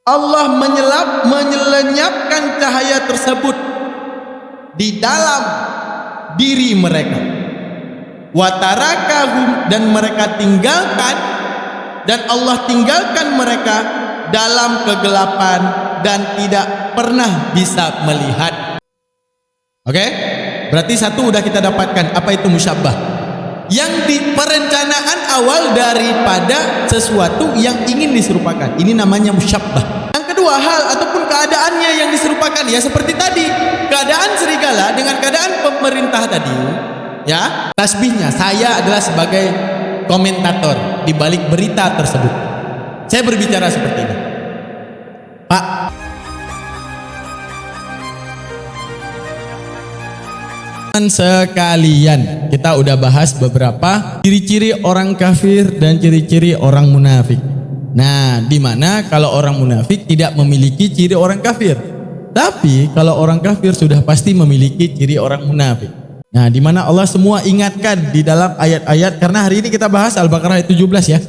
Allah menyelenyapkan cahaya tersebut di dalam diri mereka. Watarakahum, dan mereka tinggalkan, dan Allah tinggalkan mereka dalam kegelapan dan tidak pernah bisa melihat. Oke? Berarti satu udah kita dapatkan, apa itu musyabbah? Yang di perencanaan awal daripada sesuatu yang ingin diserupakan. Ini namanya musyabbah. Yang kedua, hal ataupun keadaannya yang diserupakan, ya seperti tadi, keadaan serigala dengan keadaan pemerintah tadi, ya. Tasbihnya, saya adalah sebagai komentator di balik berita tersebut. Saya berbicara seperti ini. Pak, sekalian, kita udah bahas beberapa ciri-ciri orang kafir dan ciri-ciri orang munafik. Nah, dimana kalau orang munafik tidak memiliki ciri orang kafir, tapi kalau orang kafir sudah pasti memiliki ciri orang munafik. Nah, dimana Allah semua ingatkan di dalam ayat-ayat, karena hari ini kita bahas Al-Baqarah ayat 17 ya.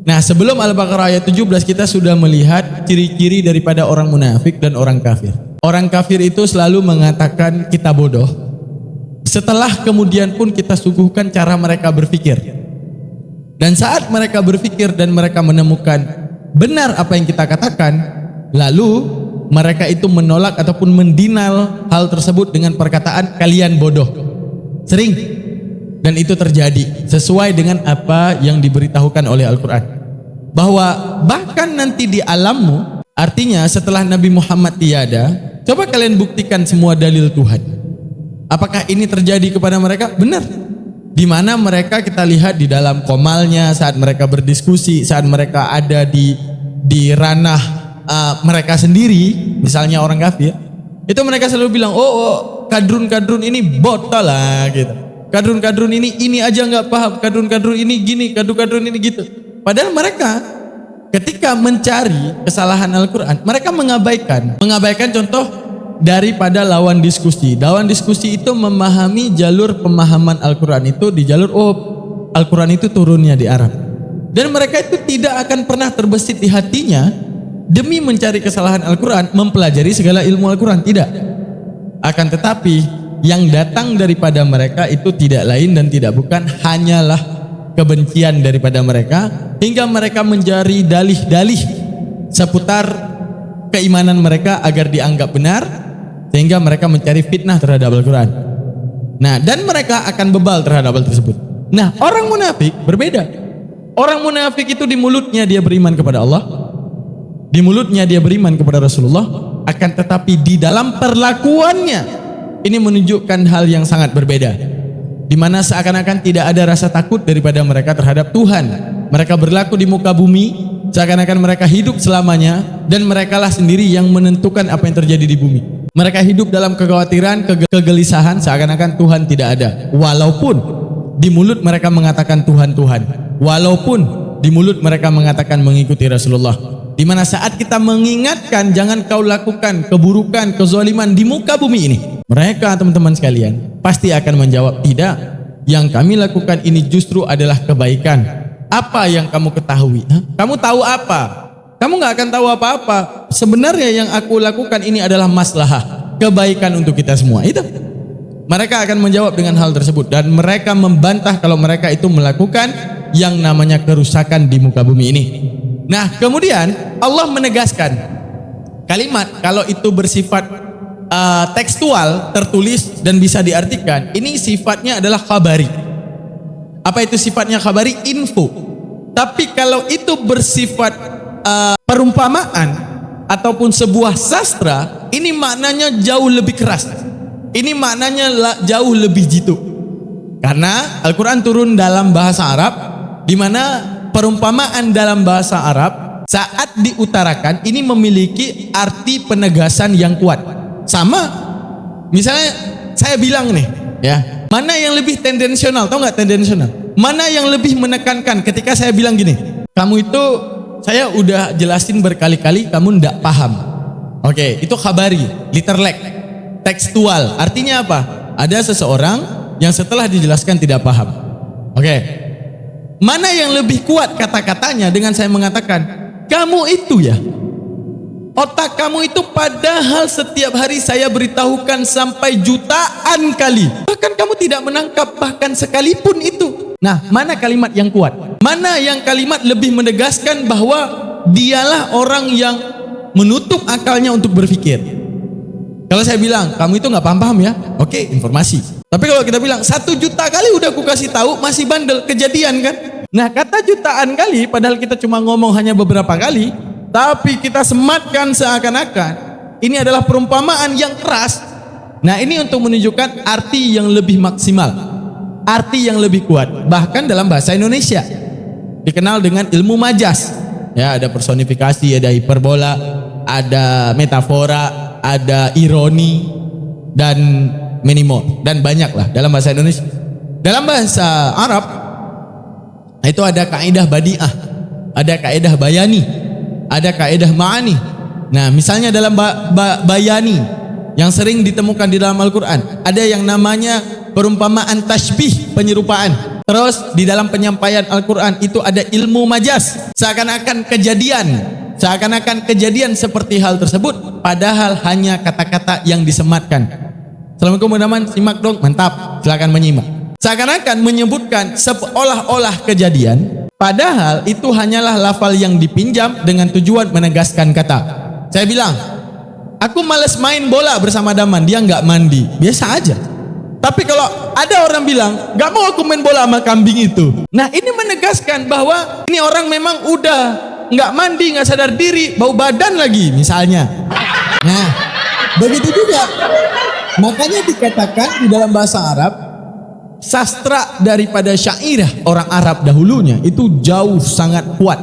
Nah, sebelum Al-Baqarah ayat 17 kita sudah melihat ciri-ciri daripada orang munafik dan orang kafir. Orang kafir itu selalu mengatakan kita bodoh, setelah kemudian pun kita suguhkan cara mereka berpikir. Dan saat mereka berpikir dan mereka menemukan benar apa yang kita katakan, lalu mereka itu menolak ataupun mendinal hal tersebut dengan perkataan kalian bodoh. Sering. Dan itu terjadi sesuai dengan apa yang diberitahukan oleh Al-Quran, bahwa bahkan nanti di alammu, artinya setelah Nabi Muhammad tiada, coba kalian buktikan semua dalil Tuhan. Apakah ini terjadi kepada mereka? Benar. Di mana mereka kita lihat di dalam komalnya saat mereka berdiskusi, saat mereka ada di ranah mereka sendiri, misalnya orang kafir, itu mereka selalu bilang, oh kadrun-kadrun ini botol lah gitu. Kadrun-kadrun ini aja nggak paham, kadrun-kadrun ini gini, kadrun-kadrun ini gitu. Padahal mereka ketika mencari kesalahan Al-Quran, mereka mengabaikan contoh daripada lawan diskusi. Lawan diskusi itu memahami jalur pemahaman Al-Quran itu di jalur Al-Quran itu turunnya di Arab. Dan mereka itu tidak akan pernah terbesit di hatinya demi mencari kesalahan Al-Quran, mempelajari segala ilmu Al-Quran, tidak. Akan tetapi yang datang daripada mereka itu tidak lain dan tidak bukan hanyalah kebencian daripada mereka, hingga mereka mencari dalih-dalih seputar keimanan mereka agar dianggap benar, sehingga mereka mencari fitnah terhadap Al-Quran. Nah, dan mereka akan bebal terhadap hal tersebut. Nah, orang munafik berbeda. Orang munafik itu di mulutnya dia beriman kepada Allah, di mulutnya dia beriman kepada Rasulullah, akan tetapi di dalam perlakuannya ini menunjukkan hal yang sangat berbeda, di mana seakan-akan tidak ada rasa takut daripada mereka terhadap Tuhan. Mereka berlaku di muka bumi seakan-akan mereka hidup selamanya, dan merekalah sendiri yang menentukan apa yang terjadi di bumi. Mereka hidup dalam kekhawatiran, kegelisahan, seakan-akan Tuhan tidak ada. Walaupun di mulut mereka mengatakan Tuhan, walaupun di mulut mereka mengatakan mengikuti Rasulullah. Di mana saat kita mengingatkan jangan kau lakukan keburukan, kezaliman di muka bumi ini, mereka teman-teman sekalian pasti akan menjawab, tidak, yang kami lakukan ini justru adalah kebaikan. Apa yang kamu ketahui? Kamu tahu apa? Kamu nggak akan tahu apa-apa. Sebenarnya yang aku lakukan ini adalah maslahah, kebaikan untuk kita semua. Itu mereka akan menjawab dengan hal tersebut, dan mereka membantah kalau mereka itu melakukan yang namanya kerusakan di muka bumi ini. Nah, kemudian Allah menegaskan kalimat kalau itu bersifat tekstual, tertulis dan bisa diartikan, ini sifatnya adalah khabari. Apa itu sifatnya khabari? Info. Tapi kalau itu bersifat perumpamaan ataupun sebuah sastra, ini maknanya jauh lebih keras. Ini maknanya jauh lebih jitu. Karena Al-Quran turun dalam bahasa Arab, di mana perumpamaan dalam bahasa Arab saat diutarakan ini memiliki arti penegasan yang kuat. Sama, misalnya saya bilang nih, ya, mana yang lebih tendensial? Tahu nggak tendensial? Mana yang lebih menekankan ketika saya bilang gini, kamu itu saya udah jelasin berkali-kali, kamu ndak paham. Oke, itu khabari, literlek, tekstual. Artinya apa? Ada seseorang yang setelah dijelaskan tidak paham. Oke. Mana yang lebih kuat kata-katanya dengan saya mengatakan, kamu itu ya, Otak kamu itu padahal setiap hari saya beritahukan sampai jutaan kali. Bahkan kamu tidak menangkap bahkan sekalipun itu. Nah, mana kalimat yang kuat? Mana yang kalimat lebih menegaskan bahwa dialah orang yang menutup akalnya untuk berpikir? Kalau saya bilang, kamu itu nggak paham-paham ya? Oke, informasi. Tapi kalau kita bilang 1 juta kali udah aku kasih tahu, masih bandel, kejadian kan? Nah, kata jutaan kali, padahal kita cuma ngomong hanya beberapa kali, tapi kita sematkan seakan-akan ini adalah perumpamaan yang keras. Nah, ini untuk menunjukkan arti yang lebih maksimal, arti yang lebih kuat. Bahkan dalam bahasa Indonesia dikenal dengan ilmu majas. Ya, ada personifikasi, ada hiperbola, ada metafora, ada ironi, dan many more, dan banyak lah dalam bahasa Indonesia. Dalam bahasa Arab itu ada kaidah badi'ah, ada kaidah bayani, ada kaidah ma'ani. Nah, misalnya dalam bayani yang sering ditemukan di dalam Al-Quran, ada yang namanya perumpamaan tashbih, penyerupaan. Terus di dalam penyampaian Al-Quran itu ada ilmu majas, seakan-akan kejadian seperti hal tersebut, padahal hanya kata-kata yang disematkan. Assalamualaikum teman-teman, simak dong, mantap, silakan menyimak. Seakan-akan menyebutkan seolah-olah kejadian, padahal itu hanyalah lafal yang dipinjam dengan tujuan menegaskan kata. Saya bilang, aku males main bola bersama Daman, dia nggak mandi, biasa aja. Tapi kalau ada orang bilang, nggak mau aku main bola sama kambing itu, nah ini menegaskan bahwa ini orang memang udah nggak mandi, nggak sadar diri, bau badan lagi misalnya. Nah, begitu juga. Makanya dikatakan di dalam bahasa Arab, sastra daripada syairah orang Arab dahulunya itu jauh sangat kuat.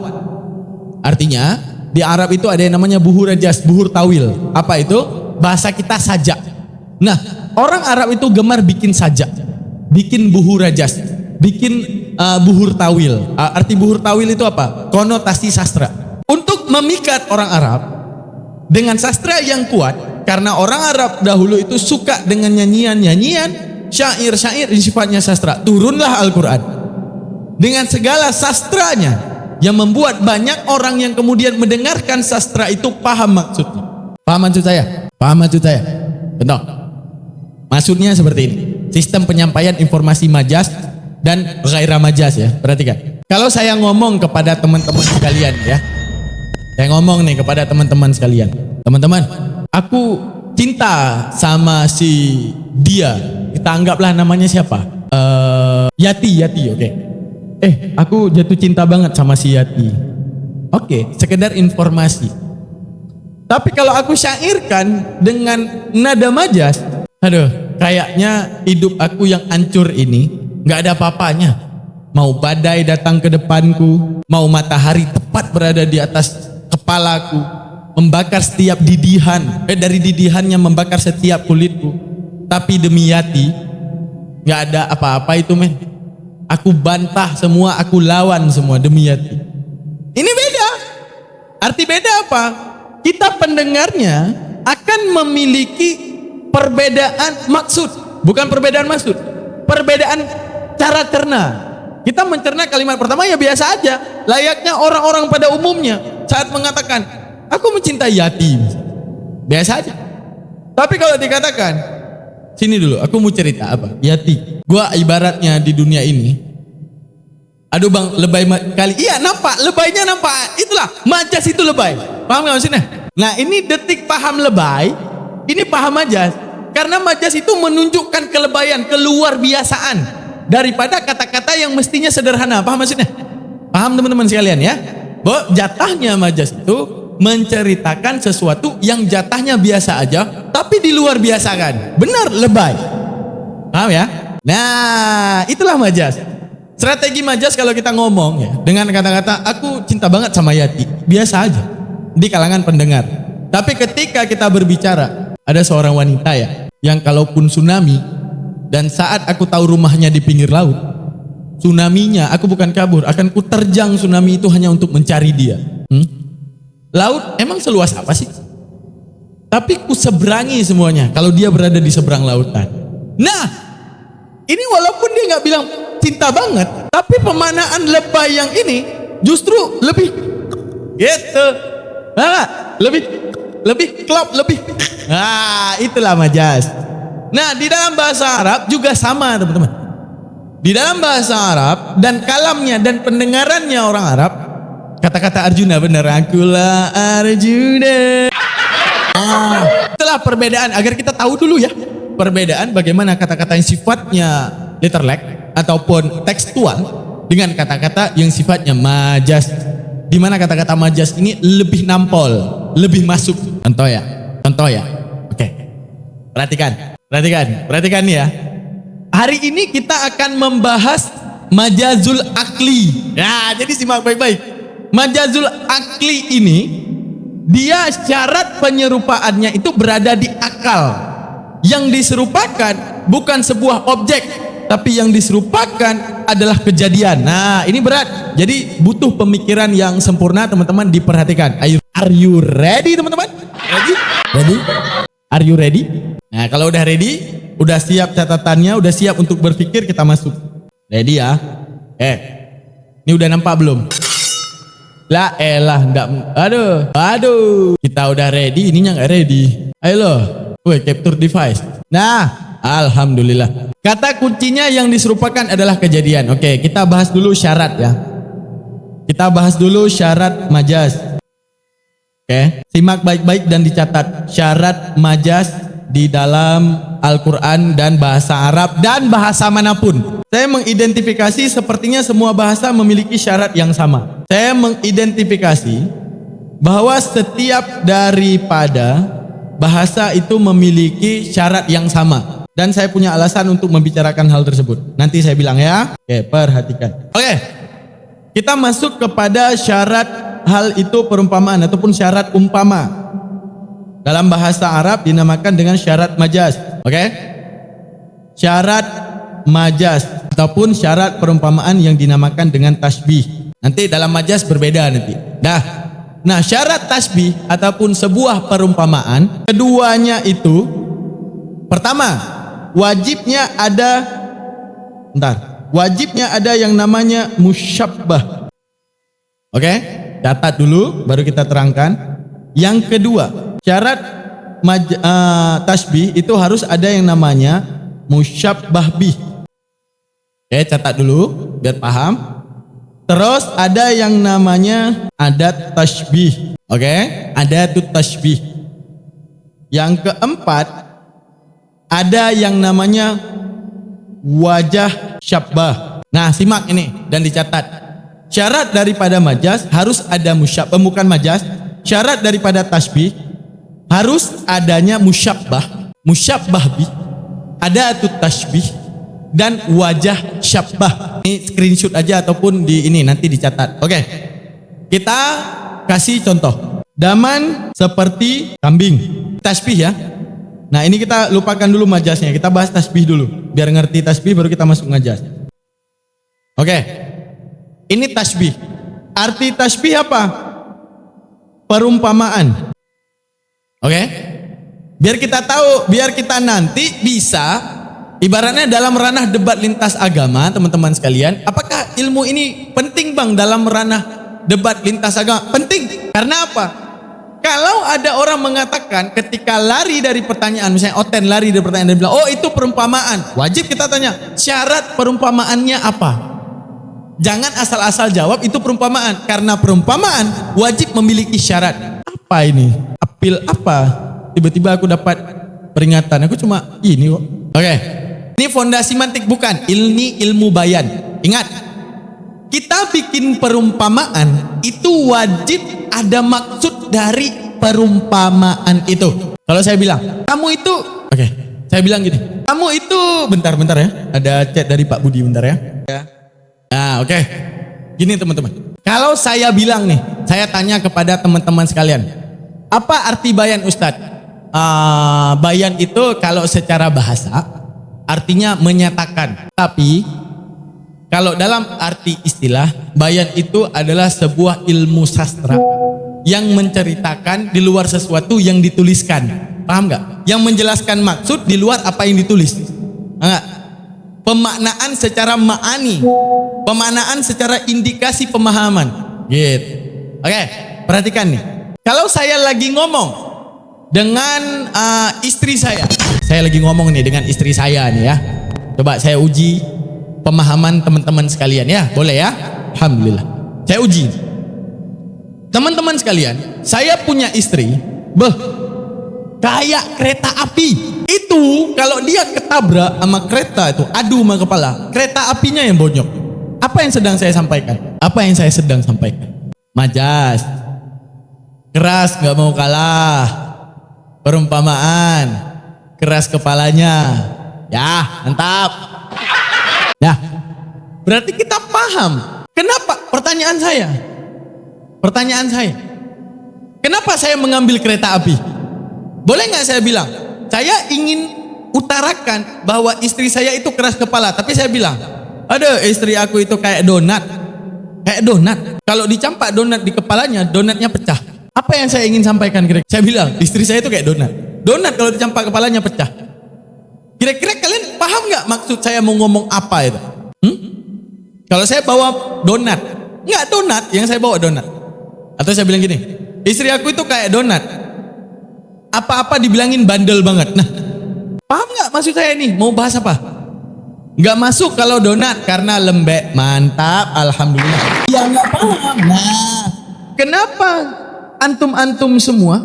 Artinya di Arab itu ada yang namanya buhur rajas, buhur tawil. Apa itu? Bahasa kita sajak. Nah, orang Arab itu gemar bikin sajak, bikin buhur rajas, bikin buhur tawil. Arti buhur tawil itu apa? Konotasi sastra. Untuk memikat orang Arab dengan sastra yang kuat, karena orang Arab dahulu itu suka dengan nyanyian-nyanyian, syair-syair yang sifatnya sastra. Turunlah Al-Quran dengan segala sastranya yang membuat banyak orang yang kemudian mendengarkan sastra itu paham maksudnya. Paham maksud saya? Paham maksud saya? Contoh, maksudnya seperti ini. Sistem penyampaian informasi majas dan ghairah majas ya. Perhatikan. Kalau saya ngomong kepada teman-teman sekalian ya, saya ngomong nih kepada teman-teman sekalian, teman-teman, aku cinta sama si dia, kita anggaplah namanya siapa? Yati, oke. Aku jatuh cinta banget sama si Yati. Oke, sekedar informasi. Tapi kalau aku syairkan dengan nada majas, aduh, kayaknya hidup aku yang hancur ini nggak ada apa-apanya. Mau badai datang ke depanku, mau matahari tepat berada di atas kepalaku, membakar setiap didihan, dari didihannya membakar setiap kulitku. Tapi demi Yati, nggak ada apa-apa itu men. Aku bantah semua, aku lawan semua demi Yati. Ini beda. Arti beda apa? Kita pendengarnya akan memiliki perbedaan maksud, bukan perbedaan maksud, perbedaan cara cerna. Kita mencerna kalimat pertama ya biasa aja, layaknya orang-orang pada umumnya saat mengatakan aku mencintai Yati, biasa aja. Tapi kalau dikatakan sini dulu, aku mau cerita apa? Yati, gua ibaratnya di dunia ini, aduh bang, lebay kali. Iya nampak, lebaynya nampak. Itulah majas itu lebay. Paham gak maksudnya? Nah ini detik paham lebay, ini paham majas. Karena majas itu menunjukkan kelebayan, keluar biasaan daripada kata-kata yang mestinya sederhana. Paham maksudnya? Paham teman-teman sekalian ya? Bahwa jatahnya majas itu menceritakan sesuatu yang jatahnya biasa aja, tapi di luar biasa kan. Benar, lebay. Paham ya? Nah, itulah majas. Strategi majas kalau kita ngomong ya, dengan kata-kata aku cinta banget sama Yati, biasa aja di kalangan pendengar. Tapi ketika kita berbicara, ada seorang wanita ya, yang kalaupun tsunami, dan saat aku tahu rumahnya di pinggir laut, tsunaminya aku bukan kabur, akan kuterjang tsunami itu hanya untuk mencari dia. Laut emang seluas apa sih? Tapi ku seberangi semuanya kalau dia berada di seberang lautan. Nah, ini walaupun dia nggak bilang cinta banget, tapi pemanaan lebay yang ini justru lebih gitu, lebih lebih klop, lebih. Nah, itulah majaz. Nah, di dalam bahasa Arab juga sama, teman-teman. Di dalam bahasa Arab dan kalamnya dan pendengarannya orang Arab, kata-kata Arjuna benar, akulah Arjuna. Itulah perbedaan agar kita tahu dulu ya. Perbedaan bagaimana kata-kata yang sifatnya literlek ataupun tekstual dengan kata-kata yang sifatnya majaz. Di mana kata-kata majaz ini lebih nampol, lebih masuk. Contoh ya. Oke. Perhatikan nih ya. Hari ini kita akan membahas majazul akli. Nah, jadi simak baik-baik. Majazul akli ini dia syarat penyerupaannya itu berada di akal. Yang diserupakan bukan sebuah objek, tapi yang diserupakan adalah kejadian. Nah, ini berat. Jadi butuh pemikiran yang sempurna, teman-teman, diperhatikan. Are you ready, teman-teman? Ready? Are you ready? Nah, kalau udah ready, udah siap catatannya, udah siap untuk berpikir, kita masuk. Ready ya? Ini udah nampak belum? Lah elah, enggak. Aduh. Kita udah ready, ininya enggak ready. Ayo loh. Woi, capture device. Nah, alhamdulillah. Kata kuncinya yang diserupakan adalah kejadian. Oke, kita bahas dulu syarat ya. Kita bahas dulu syarat majaz. Oke, simak baik-baik dan dicatat. Syarat majaz di dalam Al-Quran dan bahasa Arab dan bahasa manapun. Saya mengidentifikasi sepertinya semua bahasa memiliki syarat yang sama. Saya mengidentifikasi bahwa setiap daripada bahasa itu memiliki syarat yang sama. Dan saya punya alasan untuk membicarakan hal tersebut. Nanti saya bilang ya. Oke, perhatikan. Oke, kita masuk kepada syarat hal itu perumpamaan ataupun syarat umpama. Dalam bahasa Arab dinamakan dengan syarat majaz. Oke, syarat majaz ataupun syarat perumpamaan yang dinamakan dengan tasbih. Nanti dalam majaz berbeda nanti. Nah, syarat tasbih ataupun sebuah perumpamaan, keduanya itu pertama, wajibnya ada yang namanya musyabbah. Oke, catat dulu baru kita terangkan. Yang kedua, syarat tasbih itu harus ada yang namanya musyabbah bih. Oke, catat dulu biar paham. Terus ada yang namanya adat tasbih. Oke, adatut tasbih. Yang keempat, ada yang namanya wajah syabbah. Nah, simak ini dan dicatat. Syarat daripada majaz harus ada musyabbah, bukan majaz. Syarat daripada tasbih harus adanya musyabbah, musyabbah bih, adatut tasbih dan wajah syabbah. Ini screenshot aja ataupun di ini nanti dicatat. Oke. Kita kasih contoh. Daman seperti kambing. Tasbih ya. Nah, ini kita lupakan dulu majaznya. Kita bahas tasbih dulu. Biar ngerti tasbih baru kita masuk majaz. Oke. Ini tasbih. Arti tasbih apa? Perumpamaan. Oke. Biar kita tahu, biar kita nanti bisa ibaratnya dalam ranah debat lintas agama, teman-teman sekalian, apakah ilmu ini penting bang dalam ranah debat lintas agama? Penting. Karena apa? Kalau ada orang mengatakan ketika lari dari pertanyaan, misalnya Oten lari dari pertanyaan dan bilang, oh itu perumpamaan, wajib kita tanya, syarat perumpamaannya apa? Jangan asal-asal jawab itu perumpamaan, karena perumpamaan wajib memiliki syarat. Apa ini? Apil apa? Tiba-tiba aku dapat peringatan, aku cuma ini kok. Oke. Ini fondasi mantik bukan, ini ilmu bayan. Ingat, kita bikin perumpamaan itu wajib ada maksud dari perumpamaan itu. Kalau saya bilang, kamu itu, oke, saya bilang gini, kamu itu, bentar ya, ada chat dari Pak Budi bentar ya. Nah, oke, gini teman-teman. Kalau saya bilang nih, saya tanya kepada teman-teman sekalian, apa arti bayan Ustadz? Bayan itu kalau secara bahasa artinya menyatakan. Tapi kalau dalam arti istilah, bayan itu adalah sebuah ilmu sastra yang menceritakan di luar sesuatu yang dituliskan. Paham nggak? Yang menjelaskan maksud di luar apa yang ditulis. Enggak? Pemaknaan secara ma'ani, pemaknaan secara indikasi pemahaman. Gitu. Oke, perhatikan nih. Kalau saya lagi ngomong, dengan istri saya. Saya lagi ngomong nih dengan istri saya nih ya. Coba saya uji pemahaman teman-teman sekalian ya. Boleh ya? Alhamdulillah. Saya uji. Teman-teman sekalian, saya punya istri, kayak kereta api. Itu kalau dia ketabrak sama kereta itu, adu sama kepala, kereta apinya yang bonyok. Apa yang sedang saya sampaikan? Apa yang saya sedang sampaikan? Majas, keras gak mau kalah. Perumpamaan, keras kepalanya. Ya, mantap. Nah, berarti kita paham. Kenapa? Pertanyaan saya, kenapa saya mengambil kereta api? Boleh nggak saya bilang, saya ingin utarakan bahwa istri saya itu keras kepala, tapi saya bilang, ada istri aku itu kayak donat. Kalau dicampak donat di kepalanya, donatnya pecah. Apa yang saya ingin sampaikan kira-kira? Saya bilang, istri saya itu kayak donat. Donat kalau dicampak kepalanya pecah. Kira-kira kalian paham nggak maksud saya mau ngomong apa itu? Kalau saya bawa donat, nggak donat, yang saya bawa donat. Atau saya bilang gini, istri aku itu kayak donat. Apa-apa dibilangin bandel banget. Nah, paham nggak maksud saya ini? Mau bahas apa? Nggak masuk kalau donat karena lembek. Mantap, alhamdulillah. Ya nggak paham. Nah, kenapa antum-antum semua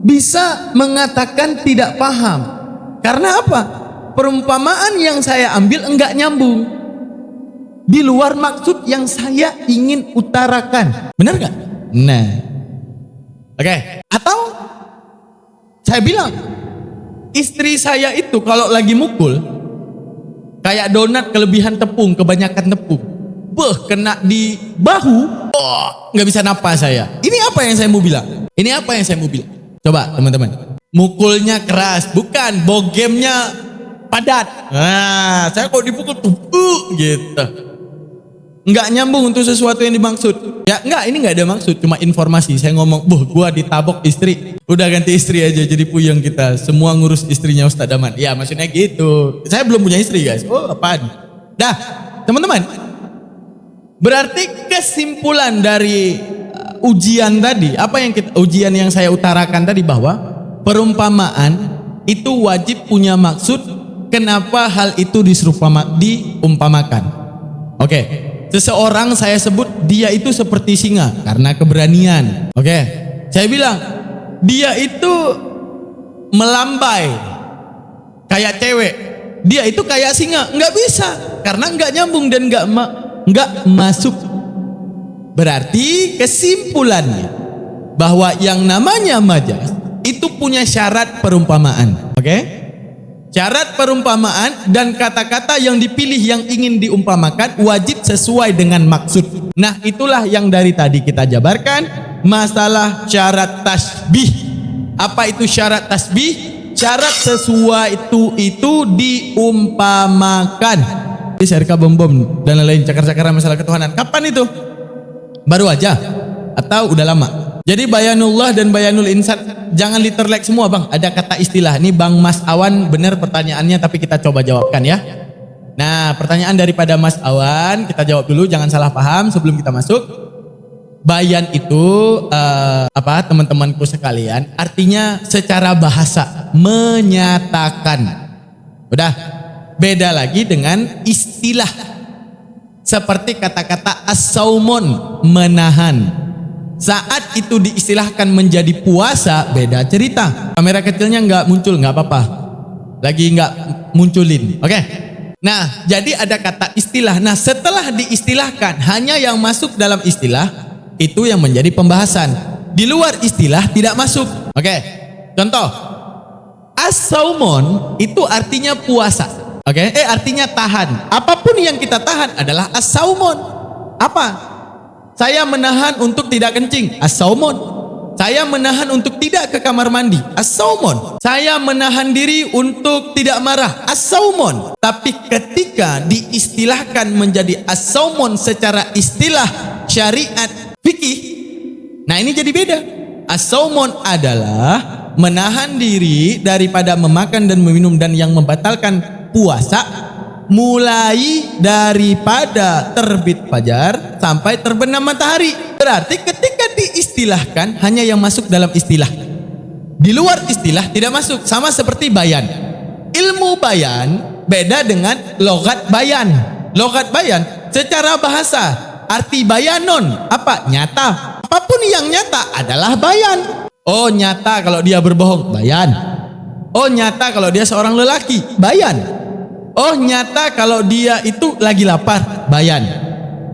bisa mengatakan tidak paham? Karena apa? Perumpamaan yang saya ambil enggak nyambung. Di luar maksud yang saya ingin utarakan. Benar nggak? Nah, oke. Atau saya bilang, istri saya itu kalau lagi mukul kayak donat kelebihan tepung, kebanyakan tepung. Kena di bahu, nggak bisa napas saya. Ini apa yang saya mau bilang? Coba teman-teman, mukulnya keras, bukan bogemnya padat. Nah, saya kok dipukul tuh, gitu. Nggak nyambung untuk sesuatu yang dimaksud. Ya enggak, ini nggak ada maksud, cuma informasi. Saya ngomong, gua ditabok istri, udah ganti istri aja, jadi puyeng kita. Semua ngurus istrinya Ustadz Daman. Ya maksudnya gitu. Saya belum punya istri guys. Apaan? Dah, teman-teman. Berarti kesimpulan dari ujian tadi, ujian yang saya utarakan tadi, bahwa perumpamaan itu wajib punya maksud. Kenapa hal itu diumpamakan? Oke. Seseorang saya sebut dia itu seperti singa karena keberanian. Oke. Saya bilang dia itu melambai kayak cewek. Dia itu kayak singa, nggak bisa karena nggak nyambung dan nggak masuk. Berarti kesimpulannya bahwa yang namanya majas itu punya syarat perumpamaan. Oke? Syarat perumpamaan dan kata-kata yang dipilih yang ingin diumpamakan wajib sesuai dengan maksud. Nah, itulah yang dari tadi kita jabarkan, masalah syarat tasbih. Apa itu syarat tasbih? Syarat sesuai itu diumpamakan. Serka bom-bom dan lain-lain cakar-cakaran masalah ketuhanan. Kapan itu? Baru aja atau udah lama? Jadi bayanullah dan bayanul insan jangan literlek semua bang. Ada kata istilah. Ini Bang Mas Awan benar pertanyaannya, tapi kita coba jawabkan ya. Nah, pertanyaan daripada Mas Awan kita jawab dulu, jangan salah paham sebelum kita masuk. Bayan itu teman-temanku sekalian, artinya secara bahasa menyatakan. Udah, beda lagi dengan istilah. Seperti kata-kata as-saumun, menahan. Saat itu diistilahkan menjadi puasa, beda cerita. Kamera kecilnya nggak muncul, nggak apa-apa. Lagi nggak munculin, oke? Nah, jadi ada kata istilah. Nah, setelah diistilahkan, hanya yang masuk dalam istilah itu yang menjadi pembahasan. Di luar istilah tidak masuk. Oke, contoh. As-saumun itu artinya puasa. Oke? Artinya tahan. Apapun yang kita tahan adalah as-saumun. Apa? Saya menahan untuk tidak kencing, as-saumun. Saya menahan untuk tidak ke kamar mandi, as-saumun. Saya menahan diri untuk tidak marah, as-saumun. Tapi ketika diistilahkan menjadi as-saumun secara istilah syariat fikih, nah ini jadi beda. As-saumun adalah menahan diri daripada memakan dan meminum dan yang membatalkan puasa mulai daripada terbit fajar sampai terbenam matahari. Berarti ketika diistilahkan hanya yang masuk dalam istilah. Di luar istilah tidak masuk. Sama seperti bayan. Ilmu bayan beda dengan logat bayan. Logat bayan secara bahasa, arti bayanon apa? Nyata. Apapun yang nyata adalah bayan. Oh nyata kalau dia berbohong, bayan. Oh nyata kalau dia seorang lelaki, bayan. Oh nyata kalau dia itu lagi lapar, bayan.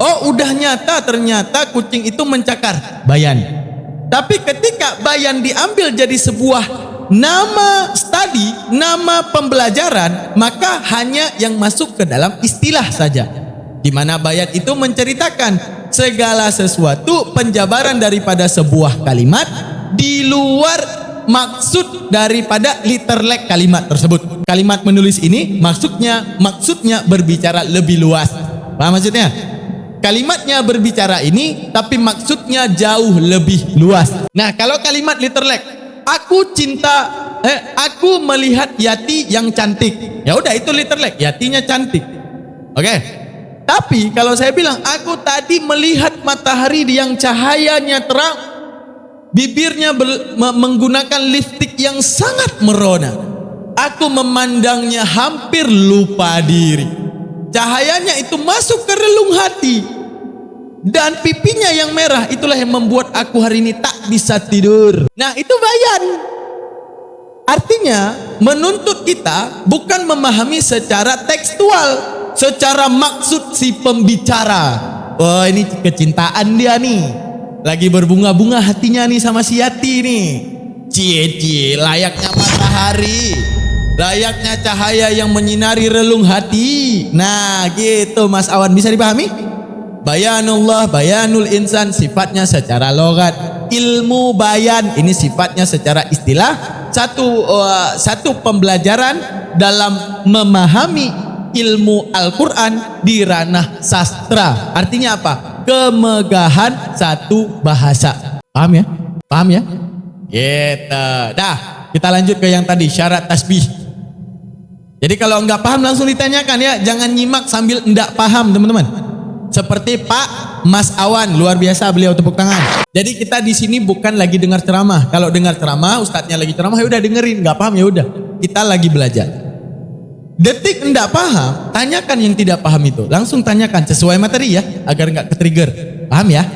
Oh udah nyata ternyata kucing itu mencakar, bayan. Tapi ketika bayan diambil jadi sebuah nama studi, nama pembelajaran, maka hanya yang masuk ke dalam istilah saja. Di mana bayan itu menceritakan segala sesuatu penjabaran daripada sebuah kalimat di luar maksud daripada literlek kalimat tersebut. Kalimat menulis ini maksudnya berbicara lebih luas. Paham maksudnya? Kalimatnya berbicara ini tapi maksudnya jauh lebih luas. Nah, kalau kalimat literlek, aku melihat Yati yang cantik. Ya udah itu literlek, Yatinya cantik. Oke. Tapi kalau saya bilang aku tadi melihat matahari yang cahayanya terang, bibirnya menggunakan lipstik yang sangat merona. Aku memandangnya hampir lupa diri. Cahayanya itu masuk ke relung hati. Dan pipinya yang merah itulah yang membuat aku hari ini tak bisa tidur. Nah itu bayan. Artinya menuntut kita bukan memahami secara tekstual, secara maksud si pembicara. Oh ini kecintaan dia nih, lagi berbunga-bunga hatinya nih sama si Yati nih. Cie layaknya matahari, layaknya cahaya yang menyinari relung hati. Nah gitu Mas Awan, bisa dipahami? Bayanullah, bayanul insan sifatnya secara logat. Ilmu bayan ini sifatnya secara istilah. Satu pembelajaran dalam memahami ilmu Al-Quran di ranah sastra. Artinya apa? Kemegahan satu bahasa. Paham ya? Paham ya? Gitu. Dah, kita lanjut ke yang tadi, syarat tasbih. Jadi kalau enggak paham langsung ditanyakan ya, jangan nyimak sambil enggak paham teman-teman. Seperti Pak Mas Awan, luar biasa beliau, tepuk tangan. Jadi kita di sini bukan lagi dengar ceramah. Kalau dengar ceramah, ustadznya lagi ceramah, ya udah dengerin, enggak paham ya udah. Kita lagi belajar. Detik enggak paham, tanyakan yang tidak paham itu. Langsung tanyakan sesuai materi ya, agar enggak ke-trigger. Paham ya?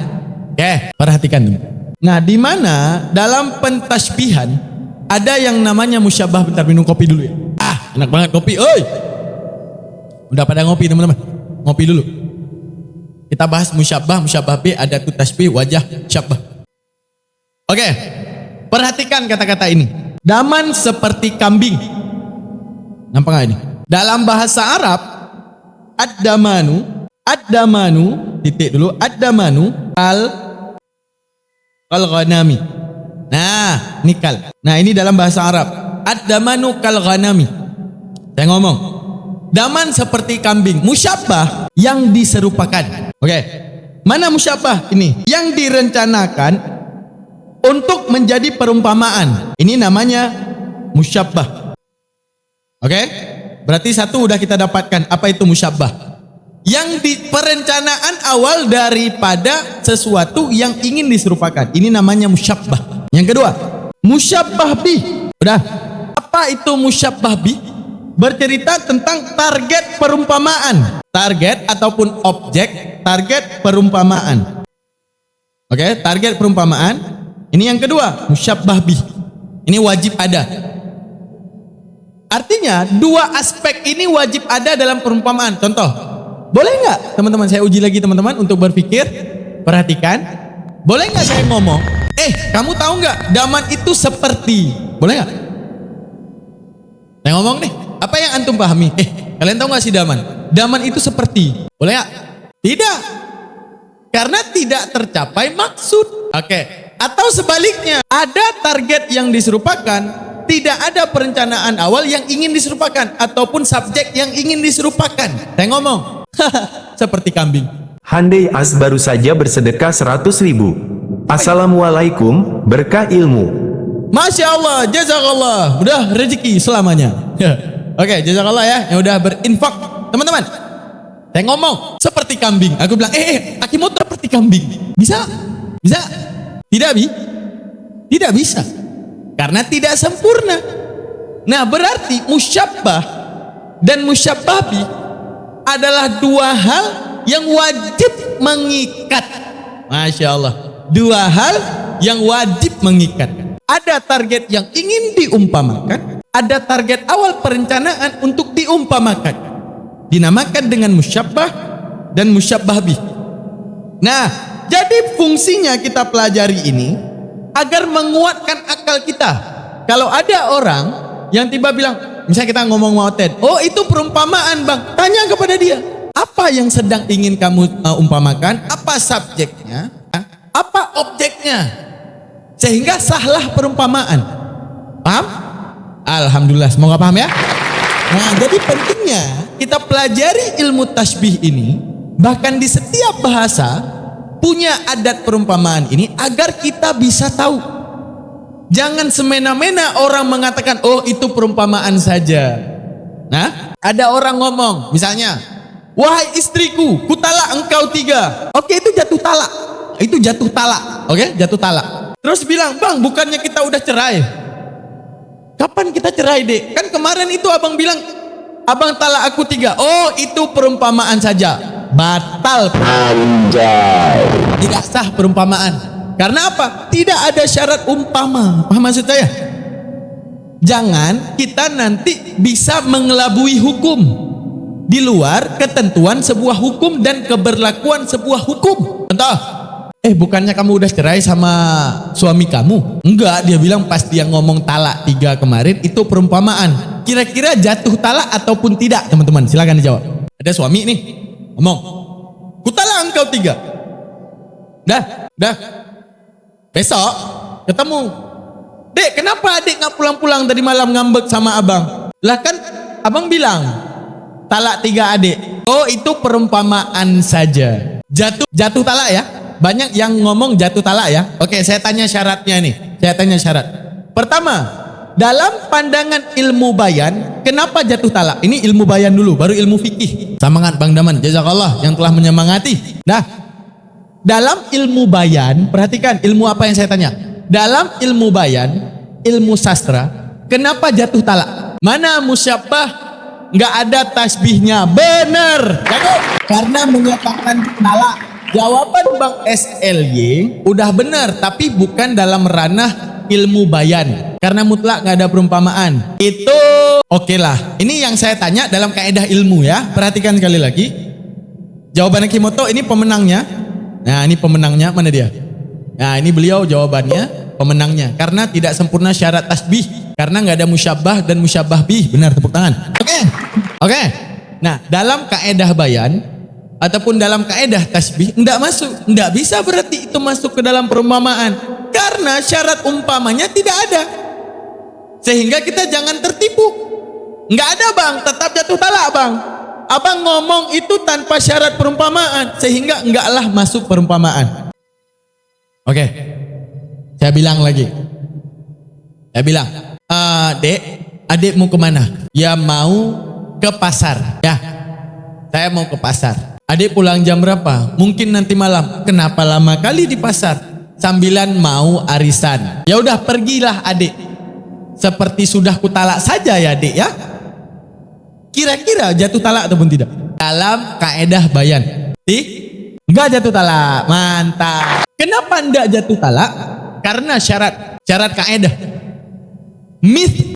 Oke, perhatikan. Nah, di mana dalam pentasbihan ada yang namanya musyabah. Bentar minum kopi dulu ya. Enak banget kopi. Oi. Udah pada ngopi teman-teman? Ngopi dulu. Kita bahas musyabah B, ada tu tasbih, wajah, syabah. Oke. Perhatikan kata-kata ini. Daman seperti kambing. Nampak gak ini? Dalam bahasa Arab, ad-damanu, titik dulu, ad-damanu kal-ghanami. Nah, nikal. Nah, ini dalam bahasa Arab. Ad-damanu kal-ghanami. Saya ngomong, daman seperti kambing. Musyabah yang diserupakan. Oke. Mana musyabah ini? Yang direncanakan untuk menjadi perumpamaan. Ini namanya musyabah. Oke? Berarti satu udah kita dapatkan. Apa itu musyabah? Yang di perencanaan awal daripada sesuatu yang ingin diserupakan. Ini namanya musyabah. Yang kedua, musyabah bih. Udah. Apa itu musyabah bih? Bercerita tentang target perumpamaan. Target ataupun objek, target perumpamaan. Oke, target perumpamaan. Ini yang kedua, musyabah bih. Ini wajib ada. Artinya dua aspek ini wajib ada dalam perumpamaan. Contoh, boleh nggak teman-teman saya uji lagi teman-teman untuk berpikir? Perhatikan, boleh nggak saya ngomong? Kamu tahu nggak daman itu seperti? Boleh nggak? Saya ngomong nih, apa yang antum pahami? Kalian tahu nggak sih daman? Daman itu seperti? Boleh nggak? Tidak, karena tidak tercapai maksud. Oke. Atau sebaliknya, ada target yang diserupakan, tidak ada perencanaan awal yang ingin diserupakan ataupun subjek yang ingin diserupakan. Saya ngomong, seperti kambing. Handai As baru saja bersedekah 100.000. Assalamualaikum, berkah ilmu. Masya Allah, jazakallah, udah rezeki selamanya. Oke, jazakallah ya, yang udah berinfak. Teman-teman, saya ngomong seperti kambing. Aku bilang, Akimoto seperti kambing. Bisa? Bisa? Tidak bisa. karena tidak sempurna. Nah, berarti musyabbah dan musyabbah bih adalah dua hal yang wajib mengikat. Masya Allah, dua hal yang wajib mengikat. Ada target yang ingin diumpamakan, ada target awal perencanaan untuk diumpamakan, dinamakan dengan musyabbah dan musyabbah bih. Nah, jadi fungsinya kita pelajari ini agar menguatkan akal kita. Kalau ada orang yang tiba bilang, misalnya kita ngomong mauted, oh itu perumpamaan bang, tanya kepada dia, apa yang sedang ingin kamu umpamakan, apa subjeknya, apa objeknya, sehingga sahlah perumpamaan. Paham? Alhamdulillah, semoga paham ya. Nah, jadi pentingnya kita pelajari ilmu tasbih ini, bahkan di setiap bahasa punya adat perumpamaan ini agar kita bisa tahu. Jangan semena-mena orang mengatakan, oh itu perumpamaan saja. Nah, ada orang ngomong, misalnya, wahai istriku, kutalak engkau 3. Oke, itu jatuh talak. Itu jatuh talak. Oke, jatuh talak. Terus bilang, bang, bukannya kita udah cerai? Kapan kita cerai, dek? Kan kemarin itu abang bilang, abang talak aku 3. Oh, itu perumpamaan saja. Batal. Anjay. Tidak sah perumpamaan. Karena apa? Tidak ada syarat umpama. Paham maksud saya? Jangan kita nanti bisa mengelabui hukum di luar ketentuan sebuah hukum dan keberlakuan sebuah hukum. Contoh, bukannya kamu udah cerai sama suami kamu? Enggak, dia bilang pas dia ngomong talak 3 kemarin itu perumpamaan. Kira-kira jatuh talak ataupun tidak, teman-teman? Silakan dijawab. Ada suami nih ngomong, kutalak engkau 3. Dah. Besok ketemu, dek, kenapa adik nggak pulang-pulang tadi malam ngambek sama abang? Lah kan abang bilang talak 3 adik. Oh, itu perumpamaan saja. Jatuh talak ya. Banyak yang ngomong jatuh talak ya. Oke, saya tanya syaratnya nih. Saya tanya syarat. Pertama, dalam pandangan ilmu bayan, kenapa jatuh talak? Ini ilmu bayan dulu, baru ilmu fikih. Semangat Bang Daman, jazakallah yang telah menyemangati. Dalam ilmu bayan, perhatikan ilmu apa yang saya tanya. Dalam ilmu bayan, ilmu sastra, kenapa jatuh talak? Mana musyabbah? Nggak ada tasbihnya. Bener. Karena menyatakan talak. Jawaban Bang SLY udah bener, tapi bukan dalam ranah ilmu bayan. Karena mutlak nggak ada perumpamaan. Itu oke lah. Ini yang saya tanya dalam kaidah ilmu ya. Perhatikan sekali lagi. Jawaban Kimoto ini pemenangnya. Nah, ini pemenangnya, mana dia? Nah, ini beliau jawabannya, pemenangnya. Karena tidak sempurna syarat tasbih, karena nggak ada musyabbah dan musyabbah bih. Benar, tepuk tangan. Oke. Nah, dalam kaedah bayan ataupun dalam kaedah tasbih enggak masuk, enggak bisa berarti itu masuk ke dalam perumpamaan. Karena syarat umpamanya tidak ada. Sehingga kita jangan tertipu. Enggak ada, Bang, tetap jatuh talak, Bang. Abang ngomong itu tanpa syarat perumpamaan, sehingga enggaklah masuk perumpamaan. Oke, saya bilang lagi. Saya bilang, dek, adik mau kemana? Ya mau ke pasar. Ya, saya mau ke pasar. Adik pulang jam berapa? Mungkin nanti malam. Kenapa lama kali di pasar? Sambilan mau arisan. Ya udah, pergilah adik. Seperti sudah kutalak saja ya, adik ya. Kira-kira jatuh talak ataupun tidak? Dalam kaedah bayan. Enggak jatuh talak. Mantap. Kenapa enggak jatuh talak? Karena syarat kaedah.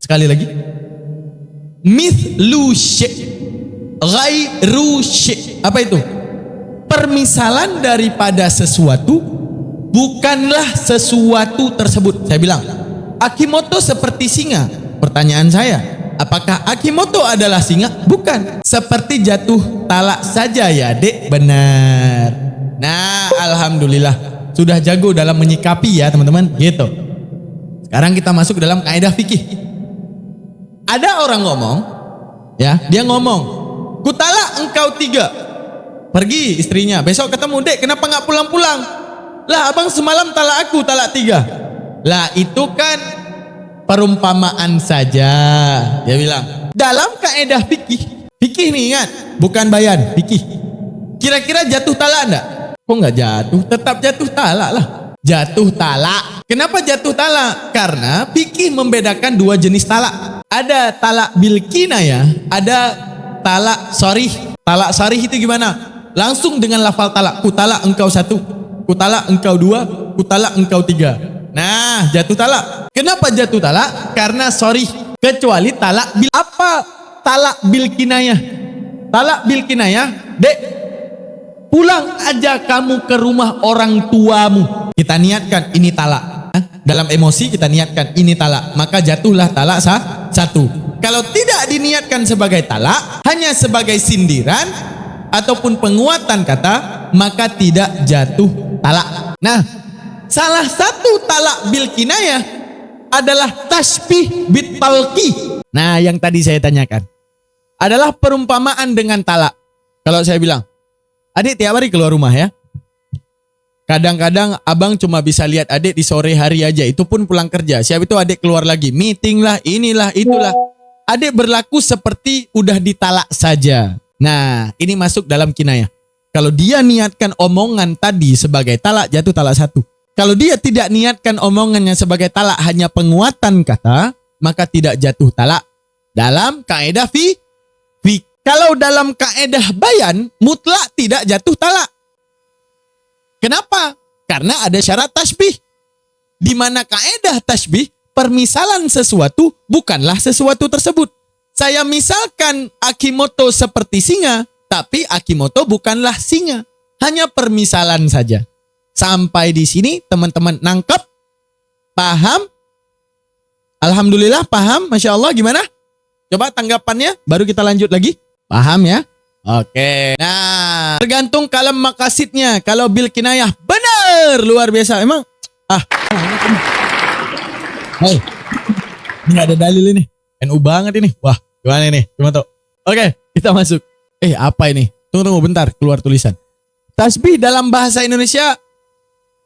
Sekali lagi. Mithlu syai', ghairu syai'. Apa itu? Permisalan daripada sesuatu bukanlah sesuatu tersebut. Saya bilang, Akimoto seperti singa. Pertanyaan saya, apakah Akimoto adalah singa? Bukan. Seperti jatuh talak saja ya, Dek. Benar. Nah, alhamdulillah sudah jago dalam menyikapi ya, teman-teman. Gitu. Sekarang kita masuk ke dalam kaidah fikih. Ada orang ngomong, ya, dia ngomong, kutalak engkau 3. Pergi istrinya, besok ketemu, Dek, kenapa nggak pulang-pulang? Lah, abang semalam talak aku, talak 3. Lah, itu kan perumpamaan saja. Dia bilang, dalam kaidah fikih nih, ingat, bukan bayan, fikih. Kira-kira jatuh talak enggak? Kok nggak jatuh? Tetap jatuh talak lah. Jatuh talak. Kenapa jatuh talak? Karena fikih membedakan dua jenis talak. Ada talak bil kinayah, ada talak sharih. Talak sharih itu gimana? Langsung dengan lafal talak. Ku talak engkau satu, ku talak engkau dua, ku talak engkau tiga. Nah, jatuh talak. Kenapa jatuh talak? Karena sharih. Kecuali talak bil apa? Talak bil kinayah. Talak bil kinayah, dek, pulang aja kamu ke rumah orang tuamu. Kita niatkan ini talak. Dalam emosi kita niatkan ini talak, maka jatuhlah talak satu. Kalau tidak diniatkan sebagai talak, hanya sebagai sindiran ataupun penguatan kata, maka tidak jatuh talak. Nah, salah satu talak bil kinayah adalah tasbih bit talqi. Nah, yang tadi saya tanyakan adalah perumpamaan dengan talak. Kalau saya bilang, adik tiap hari keluar rumah ya. Kadang-kadang abang cuma bisa lihat adik di sore hari aja. Itu pun pulang kerja. Siap itu adik keluar lagi. Meeting lah, inilah, itulah. Adik berlaku seperti udah ditalak saja. Nah, ini masuk dalam kinayah. Kalau dia niatkan omongan tadi sebagai talak, jatuh talak satu. Kalau dia tidak niatkan omongannya sebagai talak, hanya penguatan kata, maka tidak jatuh talak. Dalam kaedah kalau dalam kaedah bayan, mutlak tidak jatuh talak. Kenapa? Karena ada syarat tasbih. Di mana kaedah tasbih, permisalan sesuatu bukanlah sesuatu tersebut. Saya misalkan Akimoto seperti singa, tapi Akimoto bukanlah singa. Hanya permisalan saja. Sampai di sini teman-teman nangkep? Paham? Alhamdulillah paham, Masya Allah. Gimana? Coba tanggapannya, baru kita lanjut lagi. Paham ya? Oke. Nah, tergantung kalam makasidnya. Kalau bil kinayah benar luar biasa. Emang hey, ini gak ada dalil ini. NU banget ini. Wah, gimana ini? Cuma tuh. Oke, kita masuk. Apa ini? Tunggu bentar, keluar tulisan. Tasbih dalam bahasa Indonesia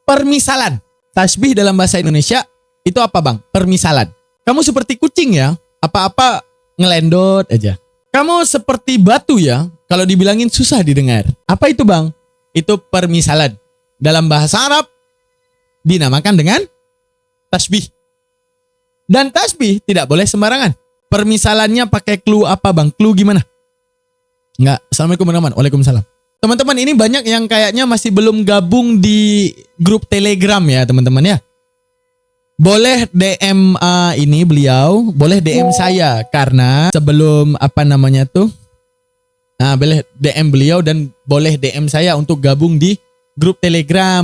permisalan. Tasbih dalam bahasa Indonesia itu apa, Bang? Permisalan. Kamu seperti kucing ya, apa-apa ngelendot aja. Kamu seperti batu ya, kalau dibilangin susah didengar. Apa itu, Bang? Itu permisalan. Dalam bahasa Arab dinamakan dengan tasbih. Dan tasbih tidak boleh sembarangan. Permisalannya pakai clue apa, Bang? Clue gimana? Enggak. Assalamualaikum warahmatullahi wabarakatuh. Waalaikumsalam. Teman-teman, ini banyak yang kayaknya masih belum gabung di grup Telegram ya, teman-teman ya. Boleh DM ini beliau, boleh DM saya karena sebelum boleh DM beliau dan boleh DM saya untuk gabung di grup Telegram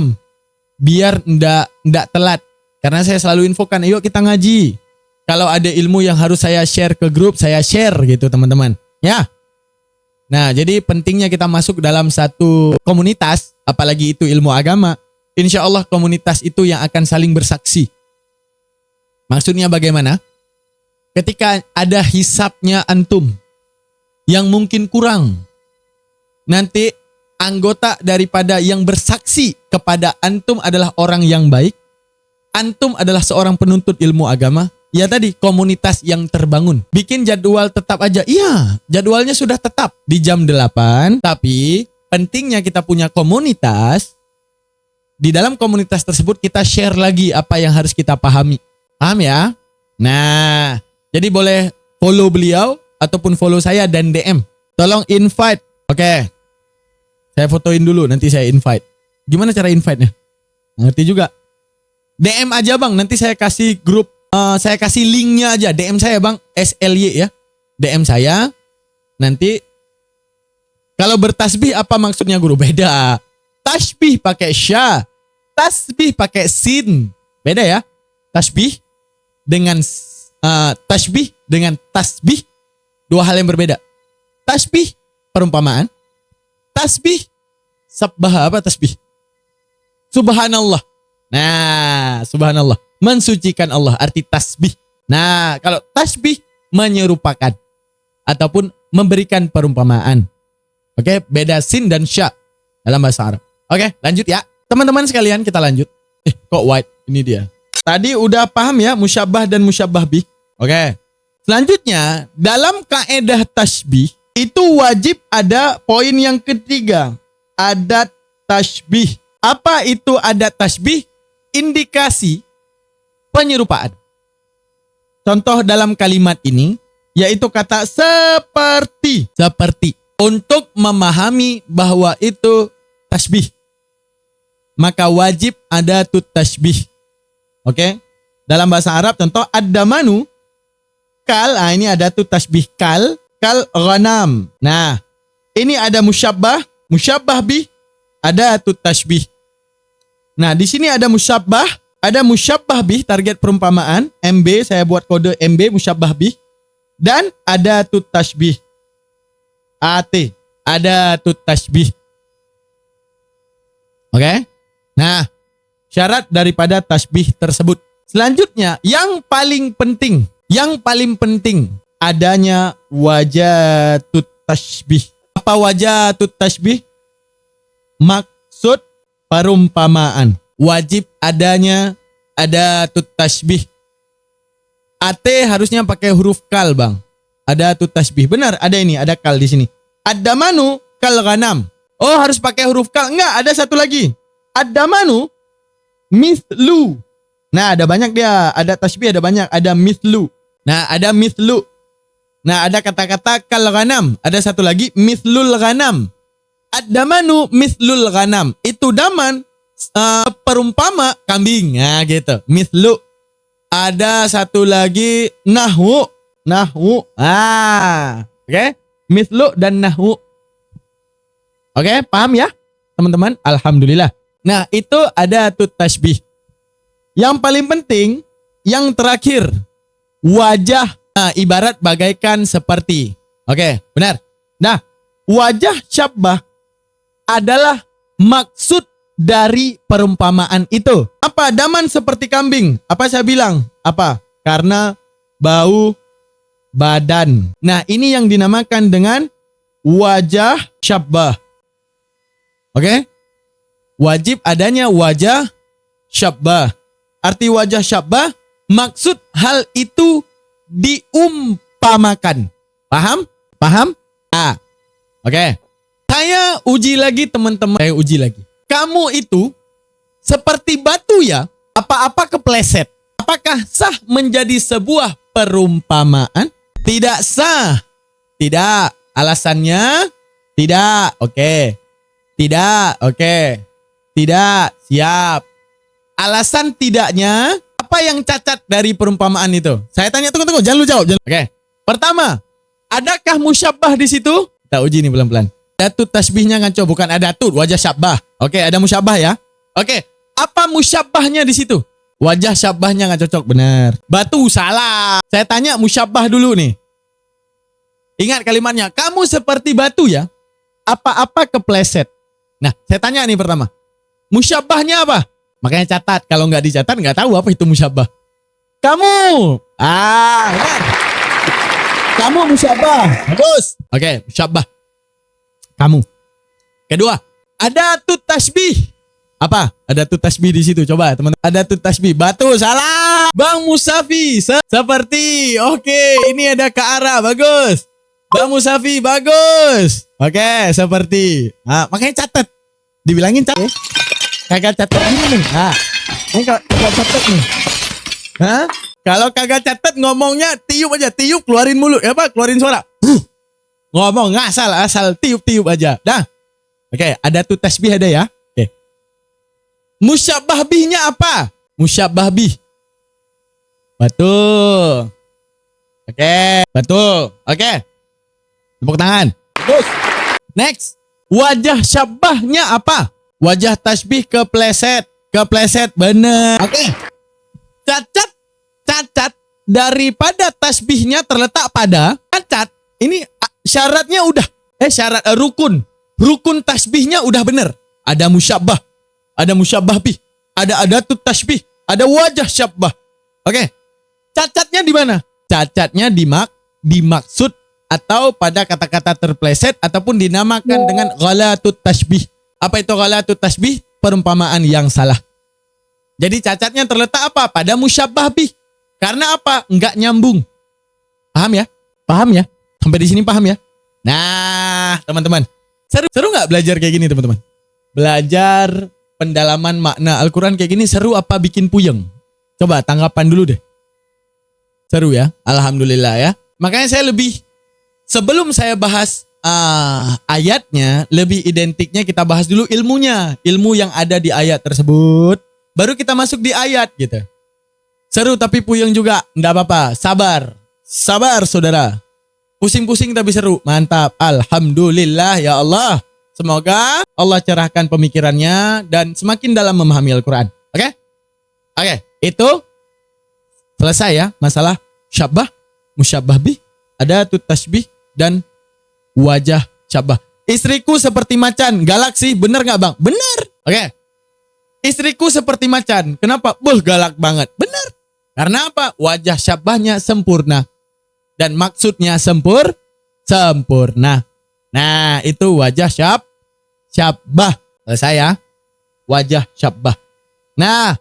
biar ndak telat. Karena saya selalu infokan, ayo kita ngaji. Kalau ada ilmu yang harus saya share ke grup, saya share gitu teman-teman. Ya. Nah, jadi pentingnya kita masuk dalam satu komunitas, apalagi itu ilmu agama. Insya Allah komunitas itu yang akan saling bersaksi. Maksudnya bagaimana? Ketika ada hisapnya antum yang mungkin kurang, nanti anggota daripada yang bersaksi kepada antum adalah orang yang baik. Antum adalah seorang penuntut ilmu agama. Ya tadi, komunitas yang terbangun. Bikin jadwal tetap aja. Iya, jadwalnya sudah tetap di jam 8. Tapi pentingnya kita punya komunitas. Di dalam komunitas tersebut kita share lagi apa yang harus kita pahami. Paham ya? Nah, jadi boleh follow beliau ataupun follow saya dan DM. Tolong invite. Oke. Saya fotoin dulu, nanti saya invite. Gimana cara invite-nya? Ngerti juga. DM aja, Bang, nanti saya kasih grup, saya kasih linknya aja. DM saya, Bang, SLY ya. DM saya. Nanti kalau bertasbih apa maksudnya, guru? Beda. Tasbih pakai sya, tasbih pakai sin. Beda ya. Tasbih dengan tasbih dua hal yang berbeda. Tasbih perumpamaan, tasbih sabbah apa tasbih? Subhanallah. Nah, subhanallah mensucikan Allah arti tasbih. Nah, kalau tasbih menyerupakan ataupun memberikan perumpamaan. Oke, beda sin dan sya dalam bahasa Arab. Oke, lanjut ya. Teman-teman sekalian, kita lanjut. Kok white? Ini dia. Tadi udah paham ya musyabbah dan musyabbah bih. Oke. Selanjutnya, dalam kaedah tasbih itu wajib ada poin yang ketiga, adat tasbih. Apa itu adat tasbih? indikasi penyerupaan. Contoh dalam kalimat ini yaitu kata seperti. Seperti. Untuk memahami bahwa itu tasbih, maka wajib ada tasbih. Oke? Dalam bahasa Arab contoh ad-damanu kal, ini ada tasbih kal ghanam. Nah, ini ada musyabbah bih, ada tasbih. Nah, di sini ada musyabbah bih, target perumpamaan MB, saya buat kode MB musyabbah bih, dan ada tasbih. AT, ada tasbih. Oke? Nah, syarat daripada tasbih tersebut. Selanjutnya, yang paling penting adanya wajatut tasbih. Apa wajatut tasbih? Maksud perumpamaan. Wajib adanya adatut tasbih. AT harusnya pakai huruf kal, Bang. Adatut tasbih. Benar, ada ini, ada kal di sini. Ad-damanu kal ghanam. Oh, harus pakai huruf kal. Enggak, ada satu lagi. Ad-damanu mithlu. Nah, ada banyak dia. Ada tasbih, ada banyak. Ada mithlu. Nah, ada mithlu. Nah, ada kata-kata kal ghanam. Ada satu lagi, mithlul ghanam. Ad-damanu mithlul ghanam. Itu daman perumpama kambing. Nah, gitu. Mithlu. Ada satu lagi, nahwu. Oke? Mithlu dan nahwu. Oke, paham ya, teman-teman? Alhamdulillah. Nah, itu ada tasbih. Yang paling penting, yang terakhir, wajah. Nah, ibarat bagaikan seperti. Oke, benar. Nah, wajah syabbah adalah maksud dari perumpamaan itu. Apa? Daman seperti kambing. Apa saya bilang? Apa? Karena bau badan. Nah, ini yang dinamakan dengan wajah syabbah. Oke? Wajib adanya wajah syabbah. Arti wajah syabbah, maksud hal itu diumpamakan. Paham? Paham? Ah. Oke. Saya uji lagi, teman-teman. Saya uji lagi. Kamu itu seperti batu ya, apa-apa kepleset. Apakah sah menjadi sebuah perumpamaan? Tidak sah. Tidak. Alasannya tidak. Oke. Tidak. Oke. Tidak. Siap. Alasan tidaknya, apa yang cacat dari perumpamaan itu? Saya tanya, tunggu. Jangan lu jawab. Oke. Pertama, adakah musyabbah di situ? Kita uji nih pelan-pelan. Ada tasbihnya ngaco, bukan ada wajah syabbah. Oke, ada musyabbah ya. Oke. Apa musyabbahnya di situ? Wajah syabbahnya nggak cocok, benar. Batu, salah. Saya tanya musyabbah dulu nih. Ingat kalimatnya, kamu seperti batu ya. Apa-apa kepleset. Nah, saya tanya nih pertama. Musyabbahnya apa? Makanya catat. Kalau nggak dicatat, nggak tahu apa itu musyabbah. Kamu. Benar. Kamu musyabbah. Bagus. Oke, musyabbah. Kamu. Kedua, ada tasbih. Apa? Ada tasbih di situ. Coba teman. Ada tasbih. Batu, salah. Bang Musafi, seperti. Oke, ini ada ke arah. Bagus. Bang Musafi, bagus. Oke, seperti. Nah, makanya catat. Dibilangin catat. Kagak catat ini nih. Nah, ini kagak catat nih. Hah? Kalau kagak catat ngomongnya tiup aja. Tiup, keluarin mulut. Apa? Keluarin suara. Ngomong asal tiup aja. Dah. Oke, ada tasbih ada ya. Musyabbah bihnya apa? Musyabbah bih. Betul. Oke, betul. Oke. Tepuk tangan. Terus. Next. Wajah syabbahnya apa? Wajah tasbih kepleset. Kepleset, bener. Oke. Cacat daripada tasbihnya terletak pada cacat. Ini syaratnya udah. Syarat rukun. Rukun tasbihnya udah bener. Ada musyabbah. Ada musyabbah bih, ada adatut tasbih, ada wajah syabbah. Oke. Cacatnya di mana? Cacatnya dimaksud atau pada kata-kata terpleset ataupun dinamakan dengan ghalatut tasbih. Apa itu ghalatut tasbih? Perumpamaan yang salah. Jadi cacatnya terletak apa? Pada musyabbah bih. Karena apa? Enggak nyambung. Paham ya? Paham ya? Sampai di sini paham ya? Nah, teman-teman. Seru nggak belajar kayak gini, teman-teman? Belajar pendalaman makna Al-Quran kayak gini seru apa bikin puyeng? Coba tanggapan dulu deh. Seru ya, alhamdulillah ya. Makanya saya sebelum saya bahas ayatnya, lebih identiknya kita bahas dulu ilmunya. Ilmu yang ada di ayat tersebut. Baru kita masuk di ayat gitu. Seru tapi puyeng juga, enggak apa-apa, sabar. Sabar saudara. Pusing-pusing tapi seru, mantap. Alhamdulillah ya Allah. Semoga Allah cerahkan pemikirannya dan semakin dalam memahami Al-Quran. Oke? Oke, itu selesai ya masalah syabbah, musyabbah bih, adatut tasbih, dan wajah syabbah. Istriku seperti macan, galak sih, bener gak bang? Bener. Oke. Istriku seperti macan, kenapa? Galak banget. Bener. Karena apa? Wajah syabbahnya sempurna. Dan maksudnya sempurna. Nah, itu wajah syabbah. Selesai ya. Wajah syabbah. Nah,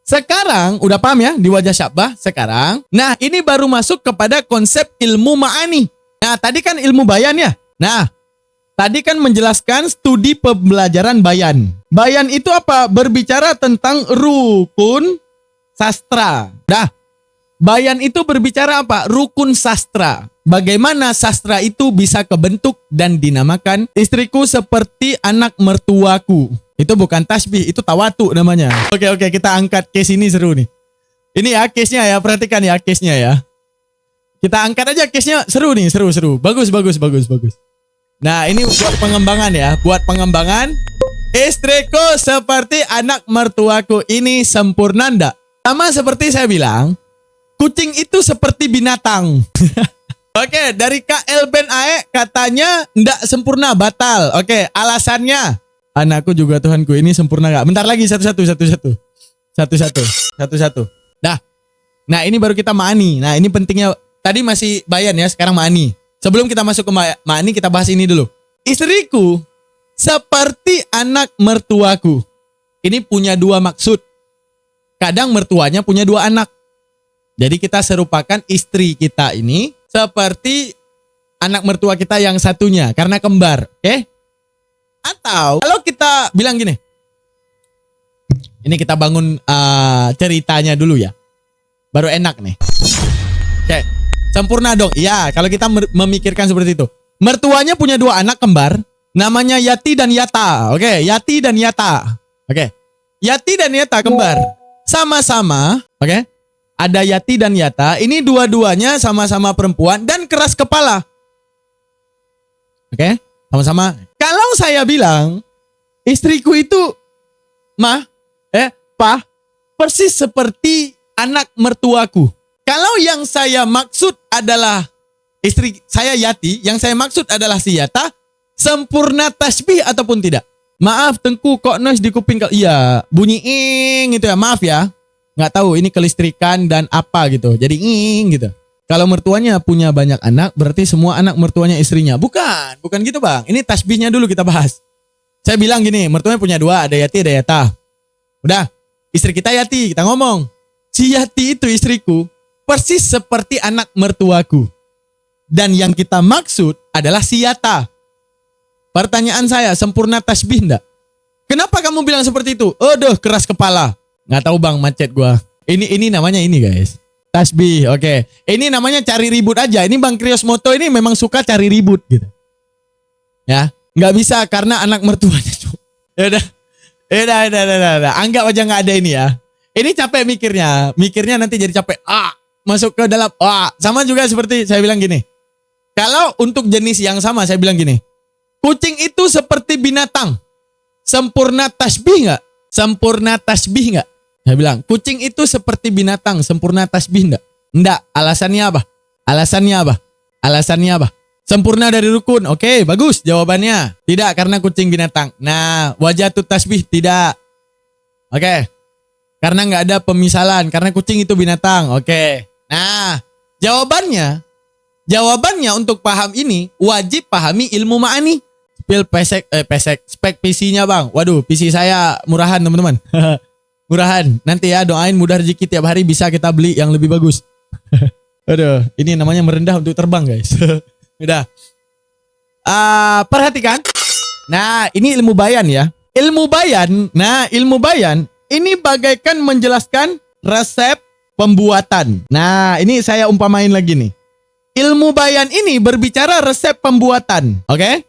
sekarang udah paham ya di wajah syabbah sekarang. Nah, ini baru masuk kepada konsep ilmu ma'ani. Nah, tadi kan ilmu bayan ya. Nah, tadi kan menjelaskan studi pembelajaran bayan. Bayan itu apa? Berbicara tentang rukun sastra. Dah. Bayan itu berbicara apa? Rukun sastra. Bagaimana sastra itu bisa kebentuk dan dinamakan istriku seperti anak mertuaku. Itu bukan tasbih, itu tawatu namanya. Oke, kita angkat case ini seru nih. Ini ya case-nya ya, perhatikan ya case-nya ya. Kita angkat aja case-nya, seru nih, seru. Bagus. Nah, ini buat pengembangan ya, buat pengembangan. Istriku seperti anak mertuaku, ini sempurna ndak? Sama seperti saya bilang, kucing itu seperti binatang. Oke, dari KL Ben Ae katanya ndak sempurna, batal. Oke, alasannya. Anakku juga Tuhanku, ini sempurna gak? Bentar lagi, satu-satu. Nah, ini baru kita ma'ani. Nah, ini pentingnya. Tadi masih bayan ya, sekarang ma'ani. Sebelum kita masuk ke ma'ani, kita bahas ini dulu. Istriku seperti anak mertuaku. Ini punya dua maksud. Kadang mertuanya punya dua anak. Jadi kita serupakan istri kita ini seperti anak mertua kita yang satunya. Karena kembar. Oke? Atau kalau kita bilang gini. Ini kita bangun ceritanya dulu ya. Baru enak nih. Oke. Sempurna dong. Iya, kalau kita memikirkan seperti itu. Mertuanya punya dua anak kembar. Namanya Yati dan Yata. Oke, Yati dan Yata. Oke. Yati dan Yata kembar. Sama-sama. Oke. Ada Yati dan Yata. Ini dua-duanya sama-sama perempuan dan keras kepala. Oke. Sama-sama. Kalau saya bilang istriku itu persis seperti anak mertuaku. Kalau yang saya maksud adalah istri saya Yati, yang saya maksud adalah si Yata, sempurna tasbih ataupun tidak? Maaf Tengku, kok noise di kuping? Iya, bunyi ing gitu ya. Maaf ya. Nggak tahu ini kelistrikan dan apa gitu. Jadi ing gitu. Kalau mertuanya punya banyak anak, berarti semua anak mertuanya istrinya. Bukan gitu bang. Ini tasbihnya dulu kita bahas. Saya bilang gini, mertuanya punya dua, ada Yati, ada Yata. Udah, istri kita Yati, kita ngomong. Si Yati itu istriku, persis seperti anak mertuaku. Dan yang kita maksud adalah si Yata. Pertanyaan saya, sempurna tasbih enggak? Kenapa kamu bilang seperti itu? Aduh, keras kepala. Nggak tahu bang, macet gua. Ini namanya ini guys. Tasbih, oke. Ini namanya cari ribut aja. Ini Bang Krios Moto ini memang suka cari ribut gitu. Ya, nggak bisa karena anak mertuanya. Udah. Anggap aja nggak ada ini ya. Ini capek mikirnya nanti jadi capek. Masuk ke dalam. Sama juga seperti saya bilang gini. Kalau untuk jenis yang sama saya bilang gini. Kucing itu seperti binatang. Sempurna tasbih nggak? Sempurna tasbih nggak? Saya bilang, kucing itu seperti binatang, sempurna tasbih enggak? Enggak. Alasannya apa? Sempurna dari rukun. Oke, bagus jawabannya. Tidak, karena kucing binatang. Nah, wajah tu tasbih tidak. Oke. Karena nggak ada pemisalan, karena kucing itu binatang. Oke. Nah, jawabannya untuk paham ini, wajib pahami ilmu ma'ani. Spek PC-nya bang. Waduh, PC saya murahan teman-teman. Murahan. Nanti ya doain mudah rezeki tiap hari bisa kita beli yang lebih bagus. Aduh, ini namanya merendah untuk terbang guys. Udah. Perhatikan. Nah, ini ilmu bayan ya. Ilmu bayan. Nah, ilmu bayan ini bagaikan menjelaskan resep pembuatan. Nah, ini saya umpamain lagi nih. Ilmu bayan ini berbicara resep pembuatan. Oke?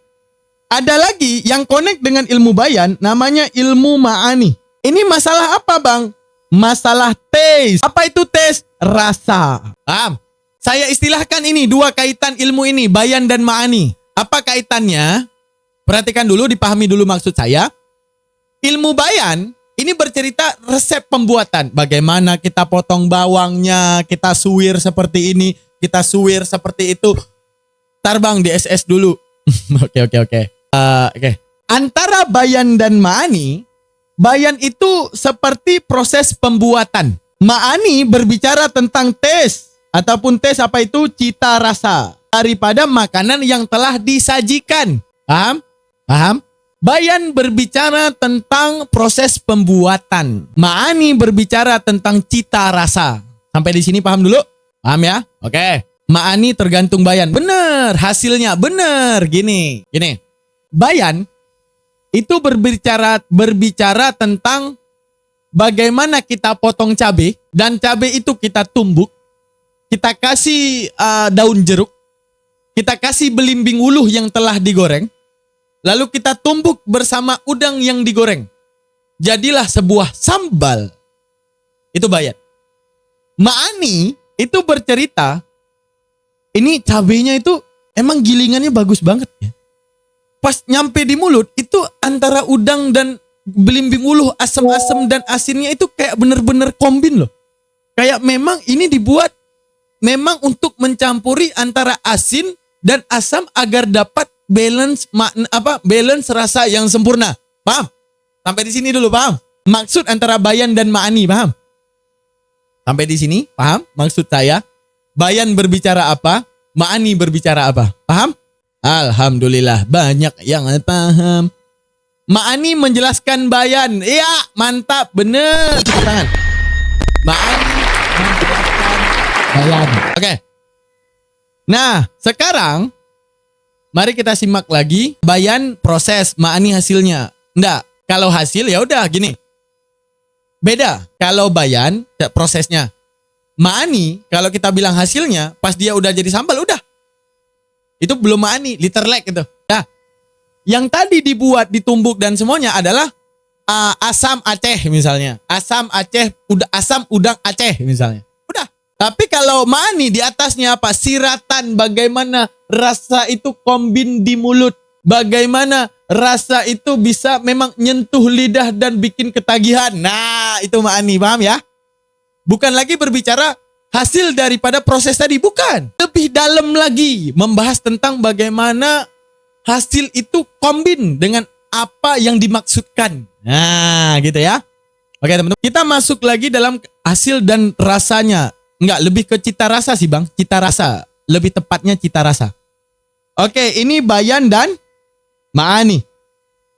Ada lagi yang connect dengan ilmu bayan namanya ilmu ma'ani. Ini masalah apa, Bang? Masalah taste. Apa itu taste? Rasa. Paham? Saya istilahkan ini dua kaitan ilmu ini, bayan dan ma'ani. Apa kaitannya? Perhatikan dulu, dipahami dulu maksud saya. Ilmu bayan ini bercerita resep pembuatan. Bagaimana kita potong bawangnya, kita suwir seperti ini, kita suwir seperti itu. Ntar Bang di SS dulu. Oke. Antara bayan dan ma'ani, bayan itu seperti proses pembuatan. Ma'ani berbicara tentang taste ataupun taste apa itu cita rasa daripada makanan yang telah disajikan. Paham? Paham? Bayan berbicara tentang proses pembuatan. Ma'ani berbicara tentang cita rasa. Sampai di sini paham dulu? Paham ya? Oke. Ma'ani tergantung bayan. Bener, hasilnya bener. Gini. Bayan itu berbicara tentang bagaimana kita potong cabai dan cabai itu kita tumbuk, kita kasih daun jeruk, kita kasih belimbing uluh yang telah digoreng, lalu kita tumbuk bersama udang yang digoreng. Jadilah sebuah sambal. Itu bayan. Ma'ani itu bercerita, ini cabainya itu emang gilingannya bagus banget ya. Pas nyampe di mulut, itu antara udang dan belimbing uluh, asam-asam dan asinnya itu kayak bener-bener kombin loh. Kayak memang ini dibuat memang untuk mencampuri antara asin dan asam agar dapat balance balance rasa yang sempurna. Paham? Sampai di sini dulu paham? Maksud antara bayan dan ma'ani, paham? Sampai di sini paham maksud saya? Bayan berbicara apa? Ma'ani berbicara apa? Paham? Alhamdulillah banyak yang paham. Ma'ani menjelaskan bayan. Iya, mantap, bener. Tepuk tangan. Ma'ani menjelaskan bayan. Oke. Nah, sekarang mari kita simak lagi bayan proses, ma'ani hasilnya. Enggak, kalau hasil ya udah gini. Beda. Kalau bayan prosesnya. Ma'ani kalau kita bilang hasilnya pas dia udah jadi sambal udah. Itu belum ma'ani, liter like itu. Nah, yang tadi dibuat, ditumbuk dan semuanya adalah asam Aceh misalnya. Asam Aceh, asam udang Aceh misalnya. Udah. Tapi kalau ma'ani di atasnya apa? Siratan, bagaimana rasa itu kombin di mulut. Bagaimana rasa itu bisa memang nyentuh lidah dan bikin ketagihan. Nah, itu ma'ani, paham ya? Bukan lagi berbicara hasil daripada proses tadi, bukan. Lebih dalam lagi membahas tentang bagaimana hasil itu kombin dengan apa yang dimaksudkan. Nah, gitu ya. Oke, teman-teman. Kita masuk lagi dalam hasil dan rasanya. Enggak, lebih ke cita rasa sih, Bang. Cita rasa. Lebih tepatnya cita rasa. Oke, ini bayan dan ma'ani.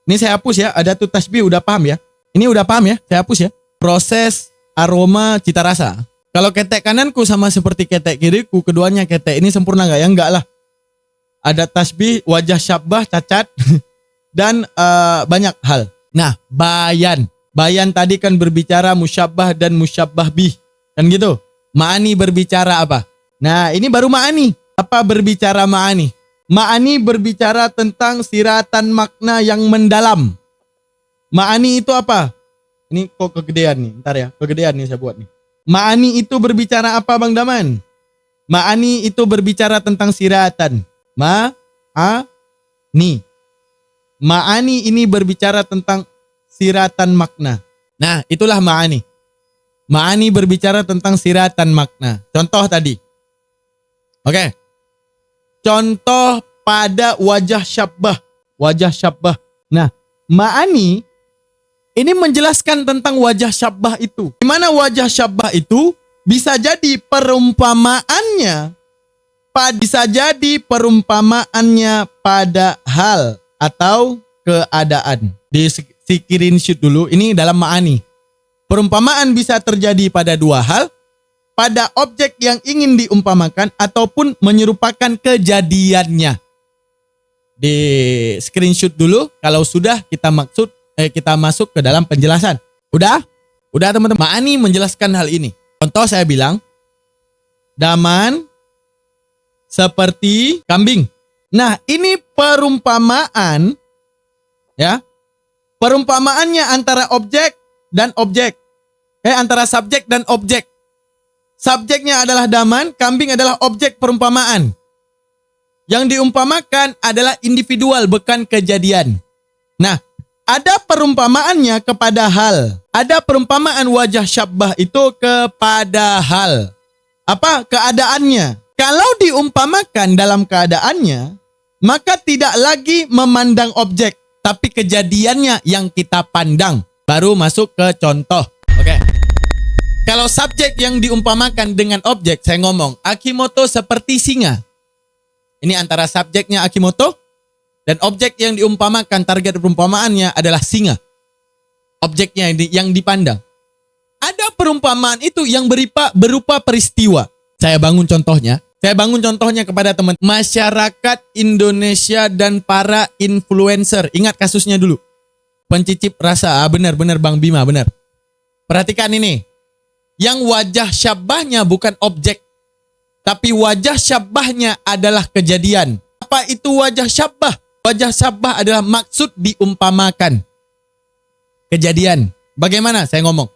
Ini saya hapus ya. Ada tuh tasbih, udah paham ya. Ini udah paham ya. Saya hapus ya. Proses aroma cita rasa. Kalau ketek kananku sama seperti ketek kiriku, keduanya ketek. Ini sempurna nggak? Ya enggak lah. Ada tasbih, wajah syabbah, cacat, dan banyak hal. Nah, bayan. Bayan tadi kan berbicara musyabbah dan musyabbah bih. Kan gitu. Ma'ani berbicara apa? Nah, ini baru ma'ani. Apa berbicara ma'ani? Ma'ani berbicara tentang siratan makna yang mendalam. Ma'ani itu apa? Ini kok kegedean nih. Ntar ya, kegedean nih saya buat nih. Ma'ani itu berbicara apa, Bang Daman? Ma'ani itu berbicara tentang siratan. Ma'ani. Ma'ani ini berbicara tentang siratan makna. Nah, itulah ma'ani. Ma'ani berbicara tentang siratan makna. Contoh tadi. Oke. Contoh pada wajah syabbah. Wajah syabbah. Nah, ma'ani ini menjelaskan tentang wajah syabbah itu. Di mana wajah syabbah itu bisa jadi perumpamaannya pada hal atau keadaan. Di screenshot dulu, ini dalam ma'ani. Perumpamaan bisa terjadi pada dua hal, pada objek yang ingin diumpamakan ataupun menyerupakan kejadiannya. Di screenshot dulu, kalau sudah kita maksud kita masuk ke dalam penjelasan. Udah? Udah teman-teman. Ma'ani menjelaskan hal ini. Contoh saya bilang, Daman seperti kambing. Nah, ini perumpamaan, ya. Perumpamaannya antara objek dan objek. Antara subjek dan objek. Subjeknya adalah Daman, kambing adalah objek perumpamaan. Yang diumpamakan adalah individual, bukan kejadian. Nah, ada perumpamaannya kepada hal. Ada perumpamaan wajah syabbah itu kepada hal. Apa? Keadaannya. Kalau diumpamakan dalam keadaannya, maka tidak lagi memandang objek, tapi kejadiannya yang kita pandang. Baru masuk ke contoh. Oke. Kalau subjek yang diumpamakan dengan objek, saya ngomong, Akimoto seperti singa. Ini antara subjeknya Akimoto dan objek yang diumpamakan, target perumpamaannya adalah singa. Objeknya yang dipandang. Ada perumpamaan itu yang berupa peristiwa. Saya bangun contohnya. Saya bangun contohnya kepada teman. Masyarakat Indonesia dan para influencer. Ingat kasusnya dulu. Pencicip rasa. Benar Bang Bima, benar. Perhatikan ini. Yang wajah syabahnya bukan objek. Tapi wajah syabahnya adalah kejadian. Apa itu wajah syabah? Wajah syabah adalah maksud diumpamakan. Kejadian. Bagaimana? Saya ngomong.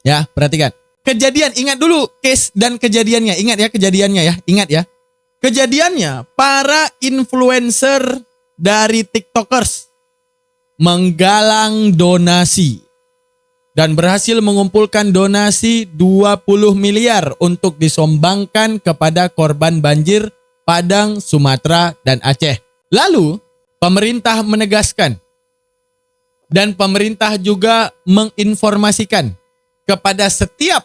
Ya, perhatikan. Kejadian, ingat dulu case dan kejadiannya. Ingat ya kejadiannya ya. Ingat ya. Kejadiannya, para influencer dari TikTokers menggalang donasi. Dan berhasil mengumpulkan donasi 20 miliar untuk disumbangkan kepada korban banjir Padang, Sumatera, dan Aceh. Lalu, pemerintah menegaskan dan pemerintah juga menginformasikan kepada setiap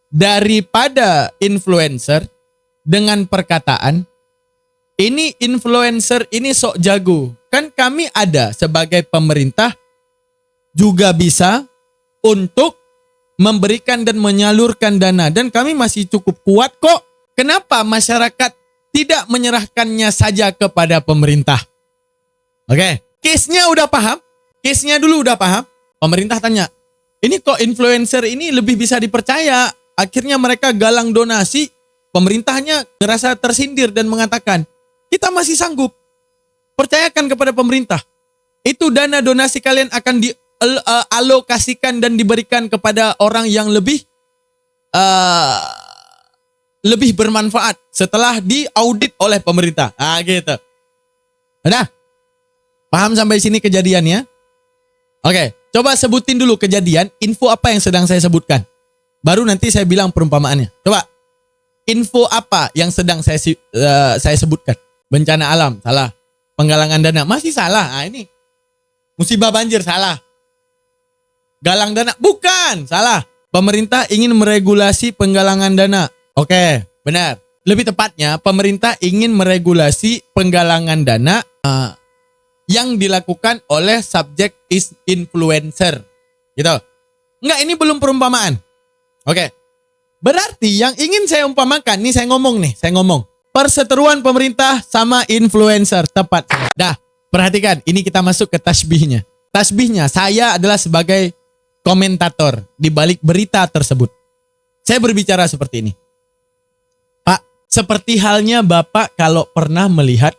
daripada influencer dengan perkataan, ini influencer ini sok jago. Kan kami ada sebagai pemerintah juga bisa untuk memberikan dan menyalurkan dana. Dan kami masih cukup kuat kok. Kenapa masyarakat tidak menyerahkannya saja kepada pemerintah? Oke, case-nya udah paham? Case-nya dulu udah paham? Pemerintah tanya, ini kok influencer ini lebih bisa dipercaya? Akhirnya mereka galang donasi, pemerintahnya ngerasa tersindir dan mengatakan, kita masih sanggup. Percayakan kepada pemerintah. Itu dana donasi kalian akan dialokasikan dan diberikan kepada orang yang lebih bermanfaat setelah diaudit oleh pemerintah. Gitu. Udah? Paham sampai sini kejadiannya? Oke, coba sebutin dulu kejadian, info apa yang sedang saya sebutkan. Baru nanti saya bilang perumpamaannya. Coba, info apa yang sedang saya sebutkan? Bencana alam, salah. Penggalangan dana, masih salah. Nah, ini. Musibah banjir, salah. Galang dana, bukan, salah. Pemerintah ingin meregulasi penggalangan dana. Oke, benar. Lebih tepatnya, pemerintah ingin meregulasi penggalangan dana yang dilakukan oleh subjek is influencer. Gitu. Enggak, ini belum perumpamaan. Oke. Berarti yang ingin saya umpamakan, nih saya ngomong. Perseteruan pemerintah sama influencer, tepat. Dah, perhatikan, ini kita masuk ke tasbihnya. Tasbihnya, saya adalah sebagai komentator di balik berita tersebut. Saya berbicara seperti ini. Pak, seperti halnya Bapak kalau pernah melihat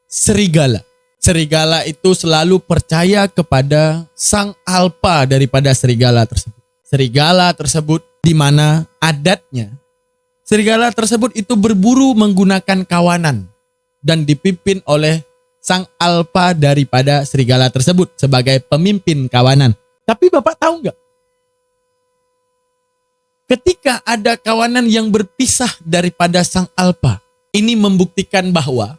serigala. Serigala itu selalu percaya kepada sang alpa daripada serigala tersebut. Serigala tersebut di mana adatnya serigala tersebut itu berburu menggunakan kawanan dan dipimpin oleh sang alpa daripada serigala tersebut sebagai pemimpin kawanan. Tapi Bapak tahu nggak? Ketika ada kawanan yang berpisah daripada sang alpa, ini membuktikan bahwa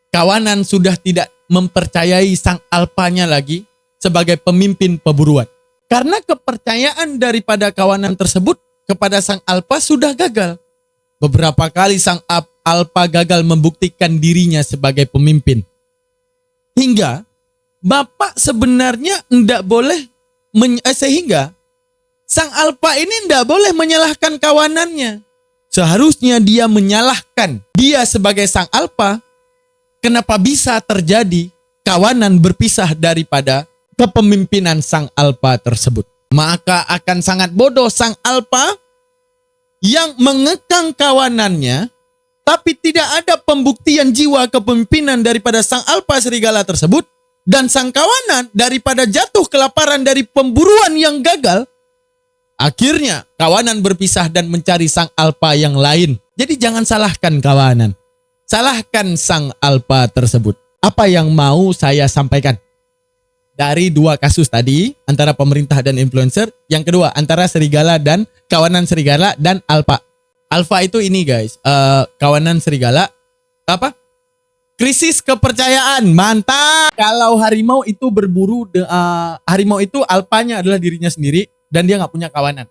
kawanan sudah tidak mempercayai sang alpanya lagi sebagai pemimpin perburuan. Karena kepercayaan daripada kawanan tersebut kepada sang alpa sudah gagal. Beberapa kali sang alpa gagal membuktikan dirinya sebagai pemimpin. Hingga Bapak sebenarnya tidak boleh, sehingga sang alpa ini tidak boleh menyalahkan kawanannya. Seharusnya dia menyalahkan dia sebagai sang alpa. Kenapa bisa terjadi kawanan berpisah daripada kepemimpinan sang alfa tersebut. Maka akan sangat bodoh sang alfa yang mengekang kawanannya, tapi tidak ada pembuktian jiwa kepemimpinan daripada sang alfa serigala tersebut, dan sang kawanan daripada jatuh kelaparan dari pemburuan yang gagal, akhirnya kawanan berpisah dan mencari sang alfa yang lain. Jadi jangan salahkan kawanan, salahkan sang alfa tersebut. Apa yang mau saya sampaikan? Dari dua kasus tadi, antara pemerintah dan influencer. Yang kedua, antara serigala dan kawanan serigala dan alfa. Alfa itu ini guys, kawanan serigala, apa? Krisis kepercayaan, mantap. Kalau harimau itu berburu, harimau itu alfanya adalah dirinya sendiri dan dia nggak punya kawanan.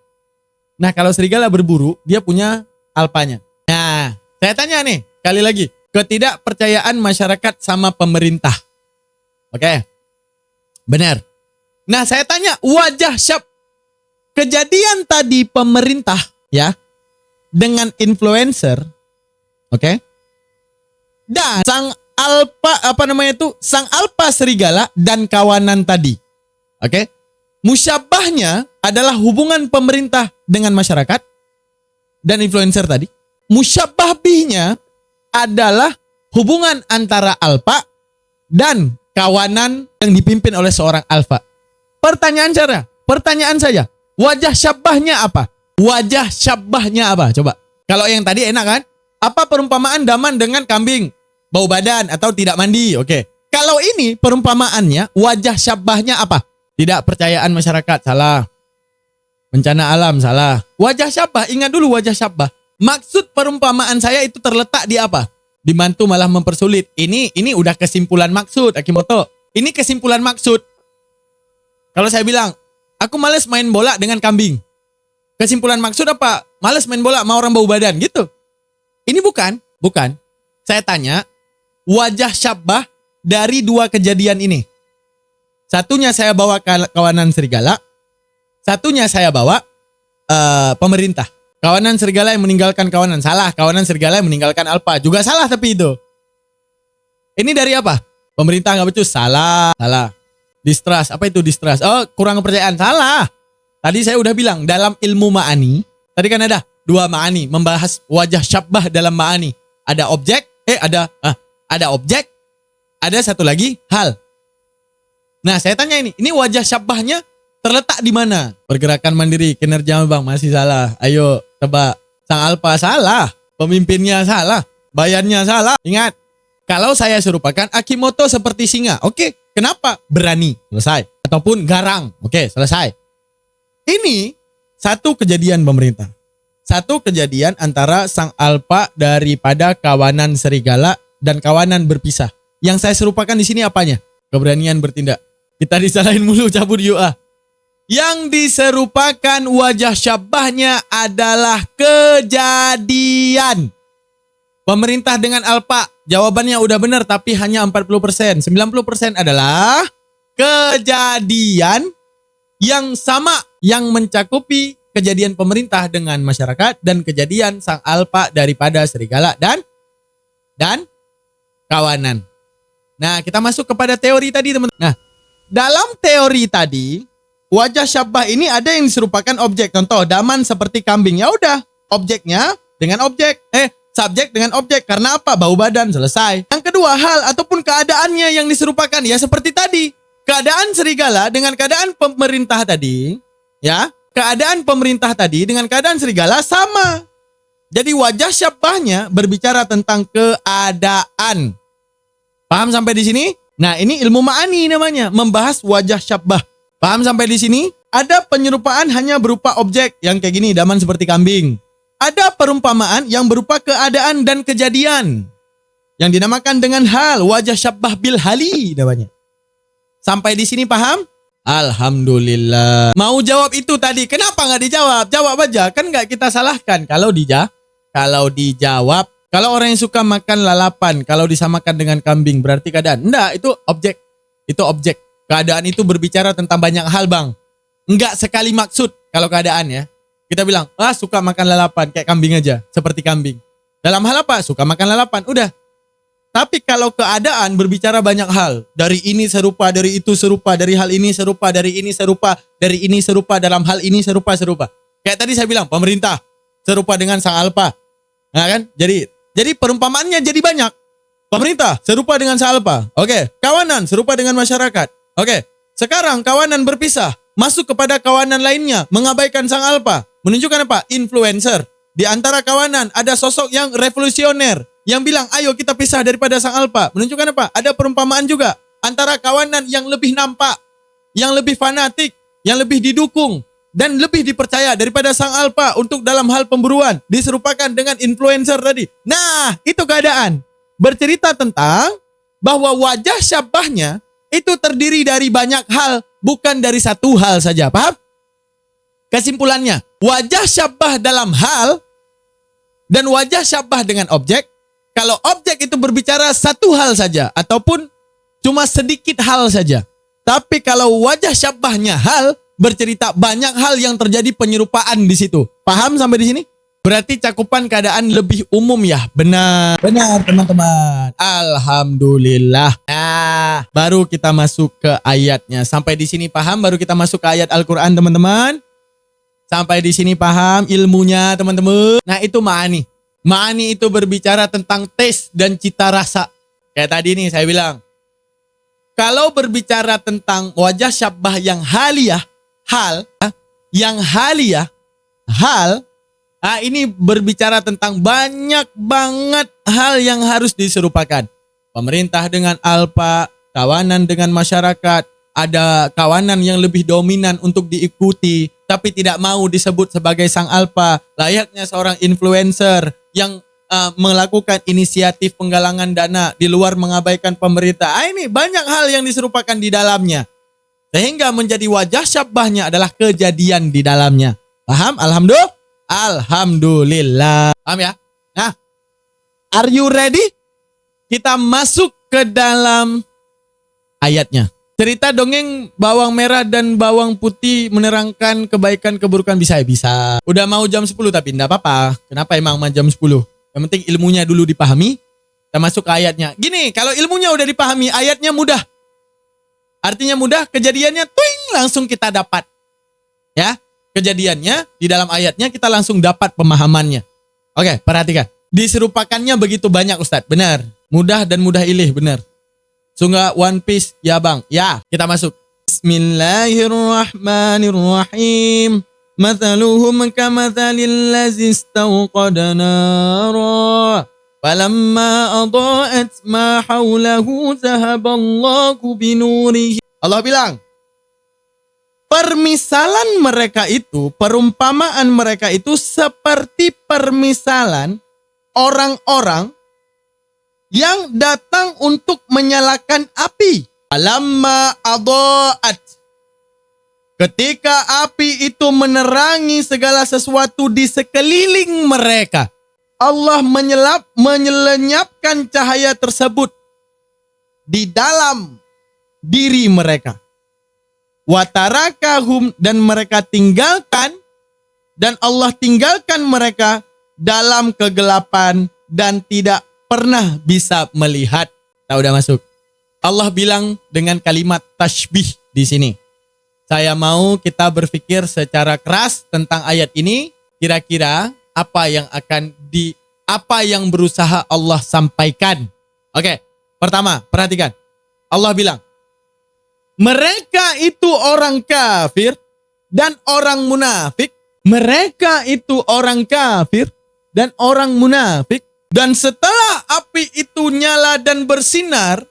Nah kalau serigala berburu, dia punya alfanya. Nah, saya tanya nih, kali lagi, ketidakpercayaan masyarakat sama pemerintah. Oke. Benar. Nah saya tanya, wajah syab kejadian tadi pemerintah ya dengan influencer, oke? Dan sang alfa sang alfa serigala dan kawanan tadi. Oke? Musyabahnya adalah hubungan pemerintah dengan masyarakat dan influencer tadi. Musyabah bihnya adalah hubungan antara alfa dan kawanan yang dipimpin oleh seorang alfa. Pertanyaan saya, wajah syabahnya apa? Wajah syabahnya apa? Coba. Kalau yang tadi enak kan? Apa perumpamaan daman dengan kambing? Bau badan atau tidak mandi? Oke. Kalau ini perumpamaannya, wajah syabahnya apa? Tidak percayaan masyarakat, salah. Bencana alam, salah. Wajah syabah, ingat dulu wajah syabah. Maksud perumpamaan saya itu terletak di apa? Dibantu malah mempersulit. Ini udah kesimpulan maksud, Akimoto. Ini kesimpulan maksud. Kalau saya bilang, aku males main bola dengan kambing. Kesimpulan maksud apa? Males main bola sama orang bau badan, gitu. Ini bukan. Saya tanya, wajah syabah dari dua kejadian ini. Satunya saya bawa kawanan serigala, satunya saya bawa pemerintah. Kawanan serigala yang meninggalkan kawanan, salah. Kawanan serigala yang meninggalkan alfa, juga salah tapi itu. Ini dari apa? Pemerintah nggak becus, salah. Distrust, apa itu distrust? Oh, kurang kepercayaan, salah. Tadi saya udah bilang, dalam ilmu ma'ani, tadi kan ada dua ma'ani, membahas wajah syabah dalam ma'ani. Ada objek, ada objek, ada satu lagi hal. Nah saya tanya ini wajah syabahnya terletak di mana? Pergerakan mandiri, kinerja bang, masih salah. Ayo, coba. Sang alfa salah. Pemimpinnya salah. Bayannya salah. Ingat, kalau saya serupakan Akimoto seperti singa. Oke, kenapa? Berani. Selesai. Ataupun garang. Oke, selesai. Ini satu kejadian pemerintah. Satu kejadian antara sang alfa daripada kawanan serigala dan kawanan berpisah. Yang saya serupakan di sini apanya? Keberanian bertindak. Kita disalahin mulu, cabut yuk ah. Yang diserupakan wajah syabahnya adalah kejadian. Pemerintah dengan alfa, jawabannya udah benar tapi hanya 40%. 90% adalah kejadian yang sama, yang mencakupi kejadian pemerintah dengan masyarakat dan kejadian sang alfa daripada serigala dan kawanan. Nah, kita masuk kepada teori tadi, teman-teman. Nah, dalam teori tadi, wajah syabah ini ada yang diserupakan objek. Contoh, daman seperti kambing. Ya udah, objeknya dengan objek. Subjek dengan objek. Karena apa? Bau badan, selesai. Yang kedua, hal ataupun keadaannya yang diserupakan. Ya seperti tadi. Keadaan serigala dengan keadaan pemerintah tadi. Ya, keadaan pemerintah tadi dengan keadaan serigala sama. Jadi wajah syabahnya berbicara tentang keadaan. Paham sampai di sini? Nah, ini ilmu ma'ani namanya. Membahas wajah syabah. Paham sampai di sini? Ada penyerupaan hanya berupa objek yang kayak gini, daman seperti kambing. Ada perumpamaan yang berupa keadaan dan kejadian yang dinamakan dengan hal, wajah syabah bil hali namanya. Sampai di sini paham? Alhamdulillah. Mau jawab itu tadi, kenapa nggak dijawab? Jawab aja, kan nggak kita salahkan. Kalau dijawab, kalau orang yang suka makan lalapan, kalau disamakan dengan kambing berarti keadaan. Enggak, itu objek. Itu objek. Keadaan itu berbicara tentang banyak hal, bang. Enggak sekali maksud kalau keadaan ya. Kita bilang, suka makan lalapan kayak kambing aja, seperti kambing. Dalam hal apa? Suka makan lalapan, udah. Tapi kalau keadaan berbicara banyak hal, dari ini serupa, dari itu serupa, dari hal ini serupa, dari ini serupa, dari ini serupa, dalam hal ini serupa. Kayak tadi saya bilang, pemerintah serupa dengan sang alpa. Nah kan? Jadi perumpamaannya jadi banyak. Pemerintah serupa dengan sang alpa. Oke, kawanan serupa dengan masyarakat. Oke, sekarang kawanan berpisah, masuk kepada kawanan lainnya, mengabaikan sang alpa. Menunjukkan apa? Influencer. Di antara kawanan ada sosok yang revolusioner, yang bilang, ayo kita pisah daripada sang alpa. Menunjukkan apa? Ada perumpamaan juga. Antara kawanan yang lebih nampak, yang lebih fanatik, yang lebih didukung, dan lebih dipercaya daripada sang alpa untuk dalam hal pemburuan. Diserupakan dengan influencer tadi. Nah, itu keadaan. Bercerita tentang bahwa wajah syabahnya itu terdiri dari banyak hal, bukan dari satu hal saja. Paham? Kesimpulannya, wajah syabah dalam hal dan wajah syabah dengan objek. Kalau objek itu berbicara satu hal saja ataupun cuma sedikit hal saja. Tapi kalau wajah syabahnya hal, bercerita banyak hal yang terjadi penyerupaan di situ. Paham sampai di sini? Berarti cakupan keadaan lebih umum ya. Benar. Benar teman-teman. Alhamdulillah. Nah, baru kita masuk ke ayatnya. Sampai di sini paham, baru kita masuk ke ayat Al-Quran teman-teman. Sampai di sini paham ilmunya teman-teman. Nah itu ma'ani. Ma'ani itu berbicara tentang tes dan cita rasa. Kayak tadi nih saya bilang. Kalau berbicara tentang wajah syabah yang haliyah, hal, yang haliyah, hal, ini berbicara tentang banyak banget hal yang harus diserupakan. Pemerintah dengan alpa, kawanan dengan masyarakat, ada kawanan yang lebih dominan untuk diikuti, tapi tidak mau disebut sebagai sang alpa, layaknya seorang influencer yang melakukan inisiatif penggalangan dana di luar mengabaikan pemerintah. Ini banyak hal yang diserupakan di dalamnya. Sehingga menjadi wajah syabahnya adalah kejadian di dalamnya. Paham? Alhamdulillah. Alhamdulillah. Paham ya? Nah, are you ready? Kita masuk ke dalam ayatnya. Cerita dongeng bawang merah dan bawang putih menerangkan kebaikan keburukan bisa. Udah mau jam 10 tapi enggak apa-apa. Kenapa emang jam 10? Yang penting ilmunya dulu dipahami. Kita masuk ke ayatnya. Gini, kalau ilmunya udah dipahami, ayatnya mudah. Artinya mudah, kejadiannya tuing langsung kita dapat. Ya, kejadiannya di dalam ayatnya kita langsung dapat pemahamannya. Oke, perhatikan. Diserupakannya begitu banyak Ustadz, benar. Mudah dan mudah ilih, benar. Sungguh One Piece, ya bang. Ya, kita masuk. Bismillahirrahmanirrahim. Mathaluhum kamathalil ladzi istawqada nara. Falamma adaa'at ma hawlahu zahaballahu binurihi. Allah bilang, permisalan mereka itu, perumpamaan mereka itu seperti permisalan orang-orang yang datang untuk menyalakan api. Falamma adaa'at. Ketika api itu menerangi segala sesuatu di sekeliling mereka, Allah menyelenyapkan cahaya tersebut di dalam diri mereka. Watarakahum, dan mereka tinggalkan, dan Allah tinggalkan mereka dalam kegelapan dan tidak pernah bisa melihat. Tahu udah masuk. Allah bilang dengan kalimat tashbih di sini. Saya mau kita berpikir secara keras tentang ayat ini. Kira-kira apa yang berusaha Allah sampaikan. Oke, pertama, perhatikan. Allah bilang, mereka itu orang kafir dan orang munafik. Mereka itu orang kafir dan orang munafik. Dan setelah api itu nyala dan bersinar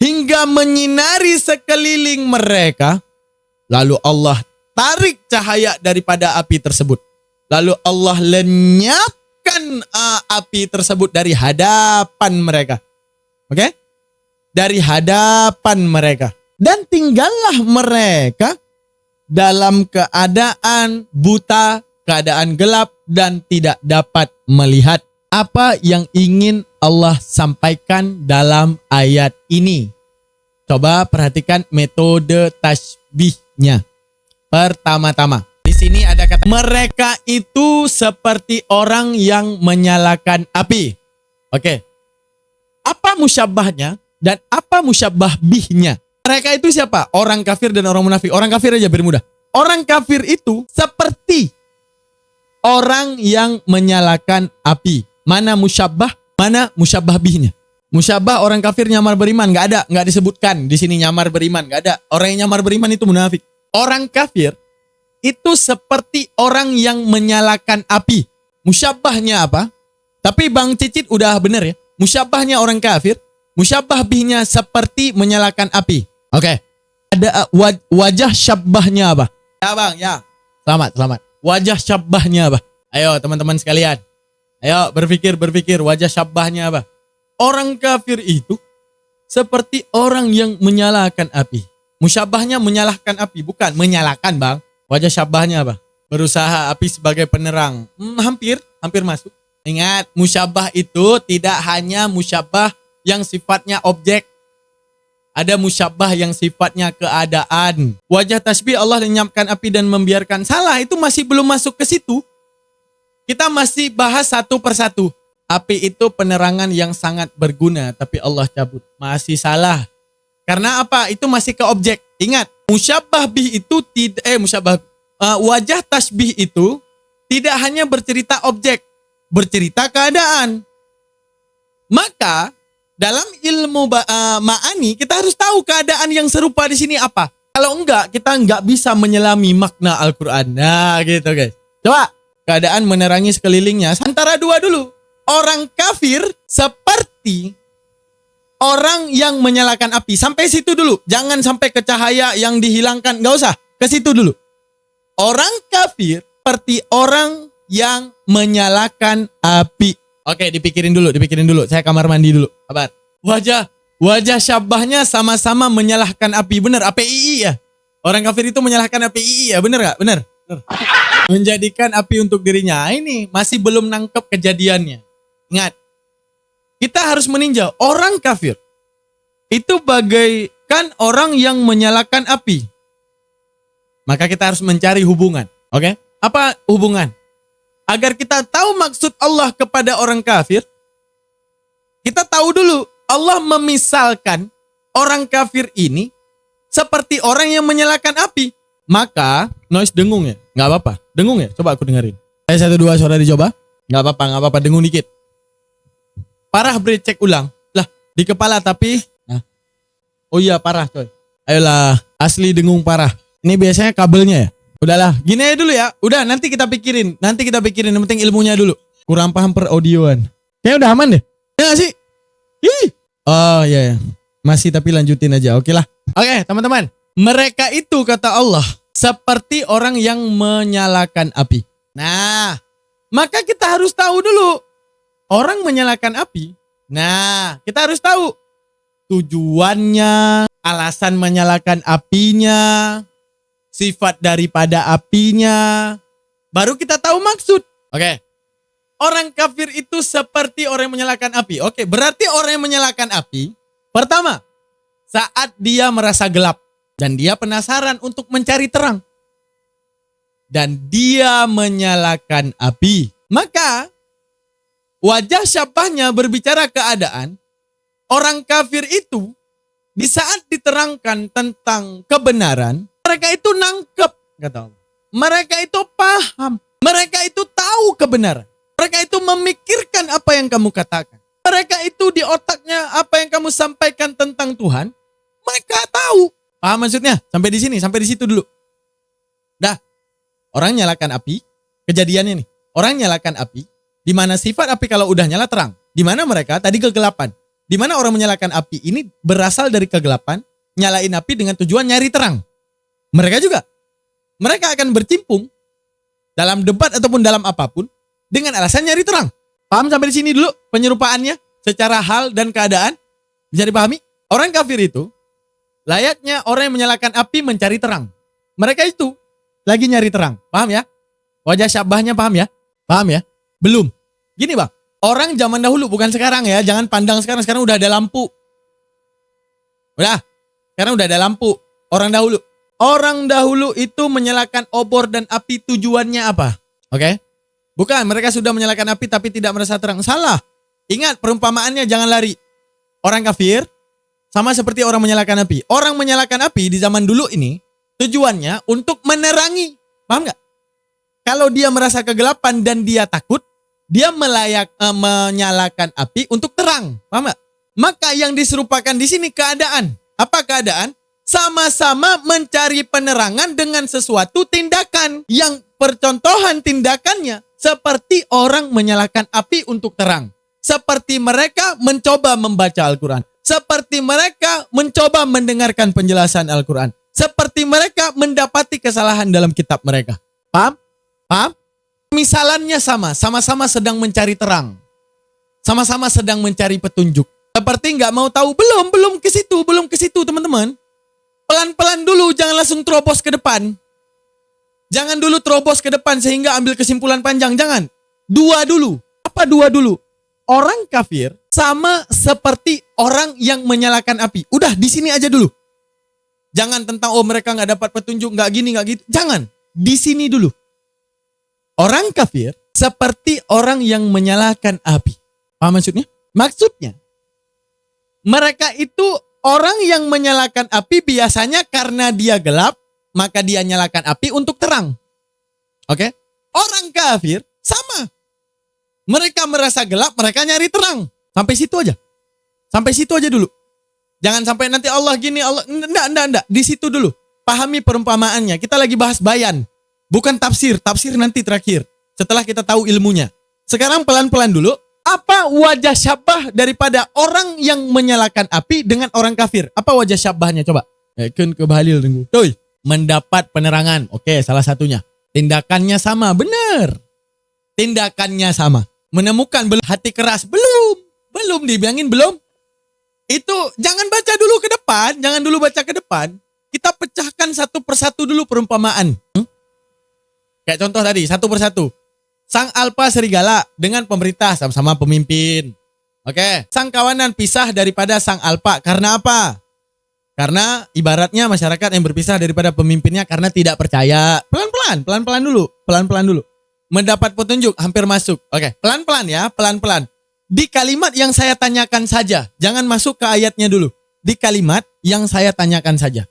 hingga menyinari sekeliling mereka, lalu Allah tarik cahaya daripada api tersebut. Lalu Allah lenyapkan api tersebut dari hadapan mereka. Oke? Dari hadapan mereka. Dan tinggallah mereka dalam keadaan buta, keadaan gelap, dan tidak dapat melihat. Apa yang ingin Allah sampaikan dalam ayat ini? Coba perhatikan metode tasbihnya. Pertama-tama, di sini ada kata mereka itu seperti orang yang menyalakan api. Oke. Apa musyabbahnya dan apa musyabbah bihnya? Mereka itu siapa? Orang kafir dan orang munafik. Orang kafir aja biar mudah. Orang kafir itu seperti orang yang menyalakan api. Mana musyabbah, mana musyabbah bihnya. Musyabbah orang kafir nyamar beriman, nggak disebutkan di sini nyamar beriman, nggak ada. Orang yang nyamar beriman itu munafik. Orang kafir itu seperti orang yang menyalakan api. Musyabbahnya apa? Tapi Bang Cicit udah bener ya. Musyabbahnya orang kafir, musyabbah bihnya seperti menyalakan api. Oke. Ada wajah syabbahnya apa? Ya Bang, ya. Selamat. Wajah syabbahnya apa? Ayo teman-teman sekalian. Ayo berpikir wajah syabbahnya apa? Orang kafir itu seperti orang yang menyalakan api. Musyabbahnya menyalahkan api, bukan menyalakan Bang. Wajah syabbahnya apa? Berusaha api sebagai penerang. Hampir masuk. Ingat, musyabbah itu tidak hanya musyabbah yang sifatnya objek. Ada musyabbah yang sifatnya keadaan. Wajah tasbih Allah lenyapkan api dan membiarkan. Salah, itu masih belum masuk ke situ. Kita masih bahas satu persatu. Api itu penerangan yang sangat berguna, tapi Allah cabut. Masih salah. Karena apa? Itu masih ke objek. Ingat, musyabbah bih itu wajah tasbih itu tidak hanya bercerita objek, bercerita keadaan. Maka dalam ilmu ma'ani kita harus tahu keadaan yang serupa di sini apa. Kalau enggak, kita enggak bisa menyelami makna Al-Quran. Nah gitu guys. Coba keadaan menerangi sekelilingnya. Antara dua dulu. Orang kafir seperti orang yang menyalakan api. Sampai situ dulu. Jangan sampai ke cahaya yang dihilangkan. Enggak usah. Ke situ dulu. Orang kafir seperti orang yang menyalakan api. Oke, dipikirin dulu. Saya kamar mandi dulu. Kabar. Wajah syabbahnya sama-sama menyalahkan api. Bener, APII ya. Orang kafir itu menyalahkan APII ya. Bener gak? Bener. Menjadikan api untuk dirinya. Ini masih belum nangkep kejadiannya. Ingat. Kita harus meninjau. Orang kafir itu bagaikan orang yang menyalakan api. Maka kita harus mencari hubungan. Oke? Apa hubungan? Agar kita tahu maksud Allah kepada orang kafir, kita tahu dulu Allah memisalkan orang kafir ini seperti orang yang menyalakan api. Maka noise dengung ya, nggak apa-apa. Dengung ya, coba aku dengerin. 1, 2 suara dicoba, nggak apa-apa, dengung dikit. Parah bre, cek ulang. Lah di kepala tapi, nah. Oh iya parah coy. Ayolah, asli dengung parah. Ini biasanya kabelnya ya. Udahlah, gini aja dulu ya. Udah, nanti kita pikirin. Yang penting ilmunya dulu. Kurang paham per audioan. Kayaknya udah aman deh. Ya gak sih? Ih. Oh iya. Masih tapi lanjutin aja. Oke lah. Oke teman-teman. Mereka itu kata Allah seperti orang yang menyalakan api. Nah, maka kita harus tahu dulu. Orang menyalakan api. Nah, kita harus tahu tujuannya, alasan menyalakan apinya, sifat daripada apinya, baru kita tahu maksud. Oke. Orang kafir itu seperti orang yang menyalakan api. Oke, berarti orang yang menyalakan api, pertama, saat dia merasa gelap dan dia penasaran untuk mencari terang. Dan dia menyalakan api. Maka wajah syabbahnya berbicara keadaan. Orang kafir itu di saat diterangkan tentang kebenaran, mereka itu nangkep, kata Allah. Mereka itu paham. Mereka itu tahu kebenaran. Mereka itu memikirkan apa yang kamu katakan. Mereka itu di otaknya apa yang kamu sampaikan tentang Tuhan. Mereka tahu. Paham maksudnya? Sampai di sini, sampai di situ dulu. Dah. Orang nyalakan api. Kejadiannya nih. Orang nyalakan api. Di mana sifat api kalau udah nyala terang. Di mana mereka tadi kegelapan. Di mana orang menyalakan api ini berasal dari kegelapan. Nyalain api dengan tujuan nyari terang. Mereka juga. Mereka akan bercimpung dalam debat ataupun dalam apapun dengan alasan nyari terang. Paham sampai di sini dulu penyerupaannya secara hal dan keadaan? Bisa dipahami? Orang kafir itu layaknya orang yang menyalakan api mencari terang. Mereka itu lagi nyari terang. Paham ya? Wajah syabbahnya paham ya? Paham ya? Belum. Gini bang, orang zaman dahulu bukan sekarang ya. Jangan pandang sekarang udah ada lampu. Udah, sekarang udah ada lampu. Orang dahulu itu menyalakan obor dan api tujuannya apa? Oke? Bukan, mereka sudah menyalakan api tapi tidak merasa terang. Salah. Ingat perumpamaannya, jangan lari. Orang kafir sama seperti orang menyalakan api. Orang menyalakan api di zaman dulu ini tujuannya untuk menerangi. Paham nggak? Kalau dia merasa kegelapan dan dia takut, dia menyalakan api untuk terang. Paham nggak? Maka yang diserupakan di sini keadaan. Apa keadaan? Sama-sama mencari penerangan dengan sesuatu tindakan yang percontohan tindakannya seperti orang menyalakan api untuk terang. Seperti mereka mencoba membaca Al-Quran. Seperti mereka mencoba mendengarkan penjelasan Al-Quran. Seperti mereka mendapati kesalahan dalam kitab mereka. Paham? Paham? Misalannya sama. Sama-sama sedang mencari terang. Sama-sama sedang mencari petunjuk. Seperti nggak mau tahu. Belum ke situ teman-teman. Pelan-pelan dulu, jangan langsung terobos ke depan. Jangan dulu terobos ke depan sehingga ambil kesimpulan panjang. Jangan. Dua dulu. Apa dua dulu? Orang kafir sama seperti orang yang menyalakan api. Udah di sini aja dulu. Jangan tentang mereka nggak dapat petunjuk, nggak gini, nggak gitu. Jangan. Di sini dulu. Orang kafir seperti orang yang menyalakan api. Paham maksudnya? Maksudnya, mereka itu orang yang menyalakan api biasanya karena dia gelap, maka dia nyalakan api untuk terang. Oke? Orang kafir sama. Mereka merasa gelap, mereka nyari terang. Sampai situ aja. Sampai situ aja dulu. Jangan sampai nanti Allah gini, Allah enggak. Di situ dulu. Pahami perumpamaannya. Kita lagi bahas bayan, bukan tafsir. Tafsir nanti terakhir. Setelah kita tahu ilmunya. Sekarang pelan-pelan dulu. Apa wajah syabah daripada orang yang menyalakan api dengan orang kafir? Apa wajah syabahnya coba? Kan ke Bahlil tunggu. Tuh, mendapat penerangan. Oke, salah satunya. Tindakannya sama, benar. Tindakannya sama. Menemukan hati keras, belum dibilangin belum. Itu jangan baca dulu ke depan, jangan dulu baca ke depan. Kita pecahkan satu persatu dulu perumpamaan. Kayak contoh tadi, satu persatu. Sang alpa serigala dengan pemerintah sama-sama pemimpin. Oke, sang kawanan pisah daripada sang alpa karena apa? Karena ibaratnya masyarakat yang berpisah daripada pemimpinnya karena tidak percaya. Pelan-pelan dulu. Mendapat petunjuk, hampir masuk. Oke, pelan-pelan ya, pelan-pelan. Di kalimat yang saya tanyakan saja. Jangan masuk ke ayatnya dulu. Di kalimat yang saya tanyakan saja.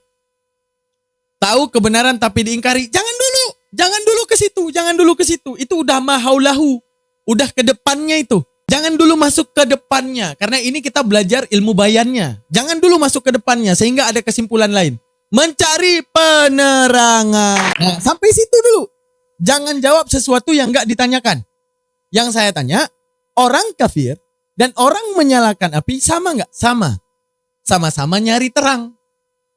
Tahu kebenaran tapi diingkari. Jangan dulu ke situ. Itu udah mahaulahu. Udah ke depannya itu. Jangan dulu masuk ke depannya. Karena ini kita belajar ilmu bayannya. Jangan dulu masuk ke depannya sehingga ada kesimpulan lain. Mencari penerangan. Nah, sampai situ dulu. Jangan jawab sesuatu yang enggak ditanyakan. Yang saya tanya, orang kafir dan orang menyalakan api sama enggak? Sama. Sama-sama nyari terang.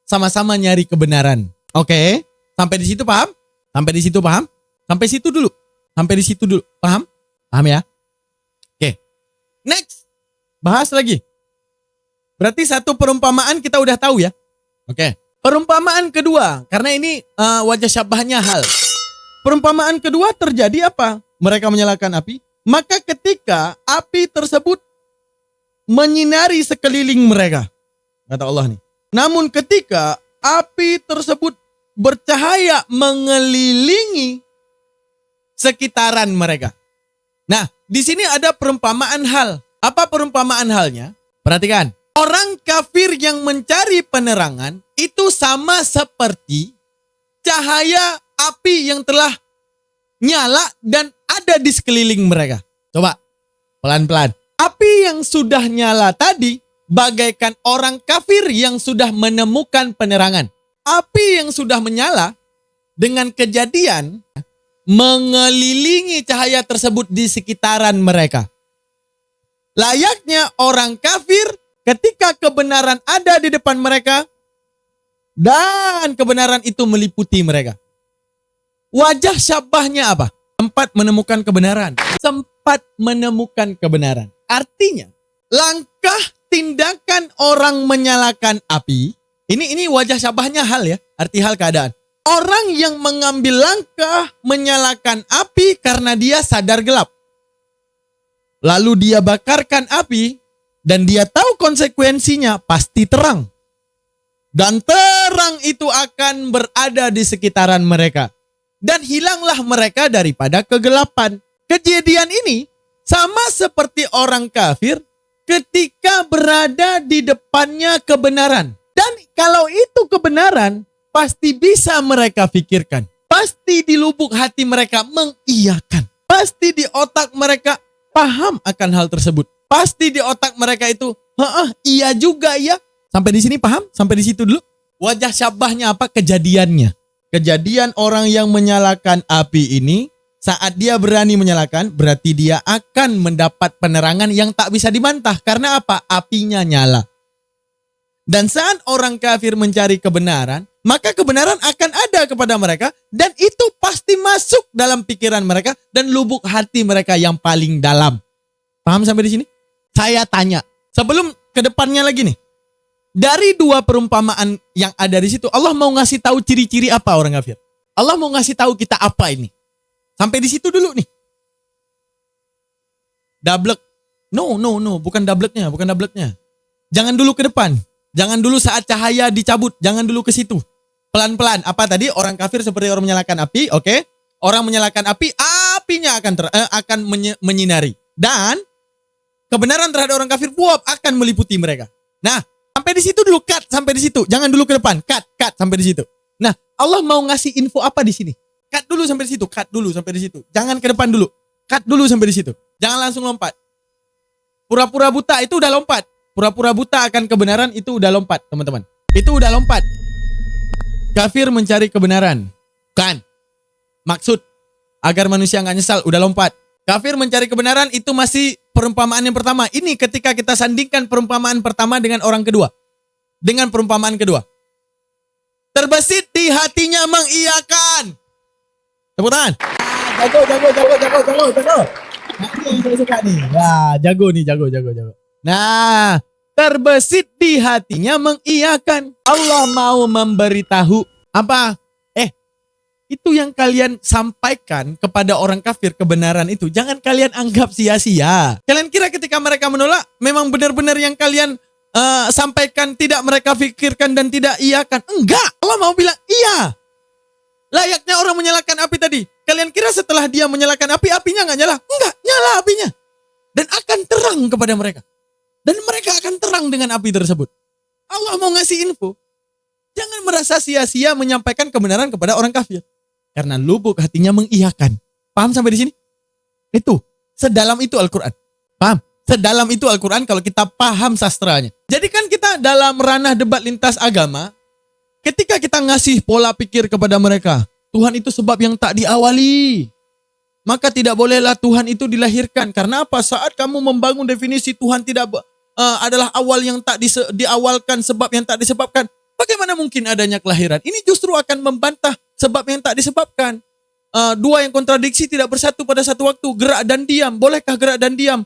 Sama-sama nyari kebenaran. Oke? Sampai di situ paham? Sampai di situ paham? Sampai situ dulu. Paham? Paham ya? Oke. Next. Bahas lagi. Berarti satu perumpamaan kita udah tahu ya. Oke. Perumpamaan kedua. Karena ini wajah syabahnya hal. Perumpamaan kedua terjadi apa? Mereka menyalakan api. Maka ketika api tersebut menyinari sekeliling mereka. Kata Allah nih. Namun ketika api tersebut bercahaya mengelilingi sekitaran mereka. Nah, di sini ada perumpamaan hal. Apa perumpamaan halnya? Perhatikan. Orang kafir yang mencari penerangan itu sama seperti cahaya api yang telah nyala dan ada di sekeliling mereka. Coba, pelan-pelan. Api yang sudah nyala tadi bagaikan orang kafir yang sudah menemukan penerangan. Api yang sudah menyala dengan kejadian mengelilingi cahaya tersebut di sekitaran mereka. Layaknya orang kafir ketika kebenaran ada di depan mereka dan kebenaran itu meliputi mereka. Wajah syabahnya apa? Sempat menemukan kebenaran. Artinya, langkah tindakan orang menyalakan api, ini wajah syabahnya hal ya, arti hal keadaan. Orang yang mengambil langkah menyalakan api karena dia sadar gelap. Lalu dia bakarkan api dan dia tahu konsekuensinya pasti terang. Dan terang itu akan berada di sekitaran mereka. Dan hilanglah mereka daripada kegelapan. Kejadian ini sama seperti orang kafir ketika berada di depannya kebenaran. Dan kalau itu kebenaran, pasti bisa mereka pikirkan. Pasti di lubuk hati mereka mengiyakan. Pasti di otak mereka paham akan hal tersebut. Pasti di otak mereka itu, iya juga ya. Sampai di sini paham? Sampai di situ dulu. Wajah syabahnya apa? Kejadiannya. Kejadian orang yang menyalakan api ini, saat dia berani menyalakan, berarti dia akan mendapat penerangan yang tak bisa dibantah. Karena apa? Apinya nyala. Dan saat orang kafir mencari kebenaran, maka kebenaran akan ada kepada mereka. Dan itu pasti masuk dalam pikiran mereka dan lubuk hati mereka yang paling dalam. Paham sampai di sini? Saya tanya, sebelum ke depannya lagi nih. Dari dua perumpamaan yang ada di situ, Allah mau ngasih tahu ciri-ciri apa orang kafir? Allah mau ngasih tahu kita apa ini? Sampai di situ dulu nih. Dablek. No, bukan dableknya. Jangan dulu ke depan. Jangan dulu saat cahaya dicabut. Jangan dulu ke situ. Pelan-pelan. Apa tadi? Orang kafir seperti orang menyalakan api. Oke. Orang menyalakan api, apinya akan menyinari. Dan kebenaran terhadap orang kafir akan meliputi mereka. Nah, sampai di situ dulu, cut sampai di situ. Jangan dulu ke depan. Cut sampai di situ. Nah, Allah mau ngasih info apa di sini? Cut dulu sampai di situ. Cut dulu sampai di situ. Jangan ke depan dulu. Cut dulu sampai di situ. Jangan langsung lompat. Pura-pura buta itu udah lompat. Pura-pura buta akan kebenaran itu udah lompat, teman-teman. Itu udah lompat. Kafir mencari kebenaran. Kan? Maksud agar manusia nggak nyesal, udah lompat. Kafir mencari kebenaran itu masih perumpamaan yang pertama. Ini ketika kita sandingkan perumpamaan pertama dengan orang kedua. Dengan perumpamaan kedua. Terbesit di hatinya mengiyakan. Tepuk tangan. Jago. Ini yang saya suka nih. Nah, jago. Nah, terbesit di hatinya mengiyakan. Allah mau memberitahu apa? Itu yang kalian sampaikan kepada orang kafir kebenaran itu. Jangan kalian anggap sia-sia. Kalian kira ketika mereka menolak, memang benar-benar yang kalian sampaikan tidak mereka pikirkan dan tidak iakan. Enggak. Allah mau bilang iya. Layaknya orang menyalakan api tadi. Kalian kira setelah dia menyalakan api, apinya nggak nyala? Enggak, nyala apinya. Dan akan terang kepada mereka. Dan mereka akan terang dengan api tersebut. Allah mau ngasih info. Jangan merasa sia-sia menyampaikan kebenaran kepada orang kafir. Karena lubuk hatinya mengiyakan. Paham sampai di sini? Itu. Sedalam itu Al-Quran. Paham? Sedalam itu Al-Quran kalau kita paham sastranya. Jadi kan kita dalam ranah debat lintas agama, ketika kita ngasih pola pikir kepada mereka, Tuhan itu sebab yang tak diawali. Maka tidak bolehlah Tuhan itu dilahirkan. Karena apa? Saat kamu membangun definisi Tuhan tidak adalah awal yang tak diawalkan, sebab yang tak disebabkan. Bagaimana mungkin adanya kelahiran? Ini justru akan membantah sebab yang tak disebabkan. Dua yang kontradiksi tidak bersatu pada satu waktu. Gerak dan diam. Bolehkah gerak dan diam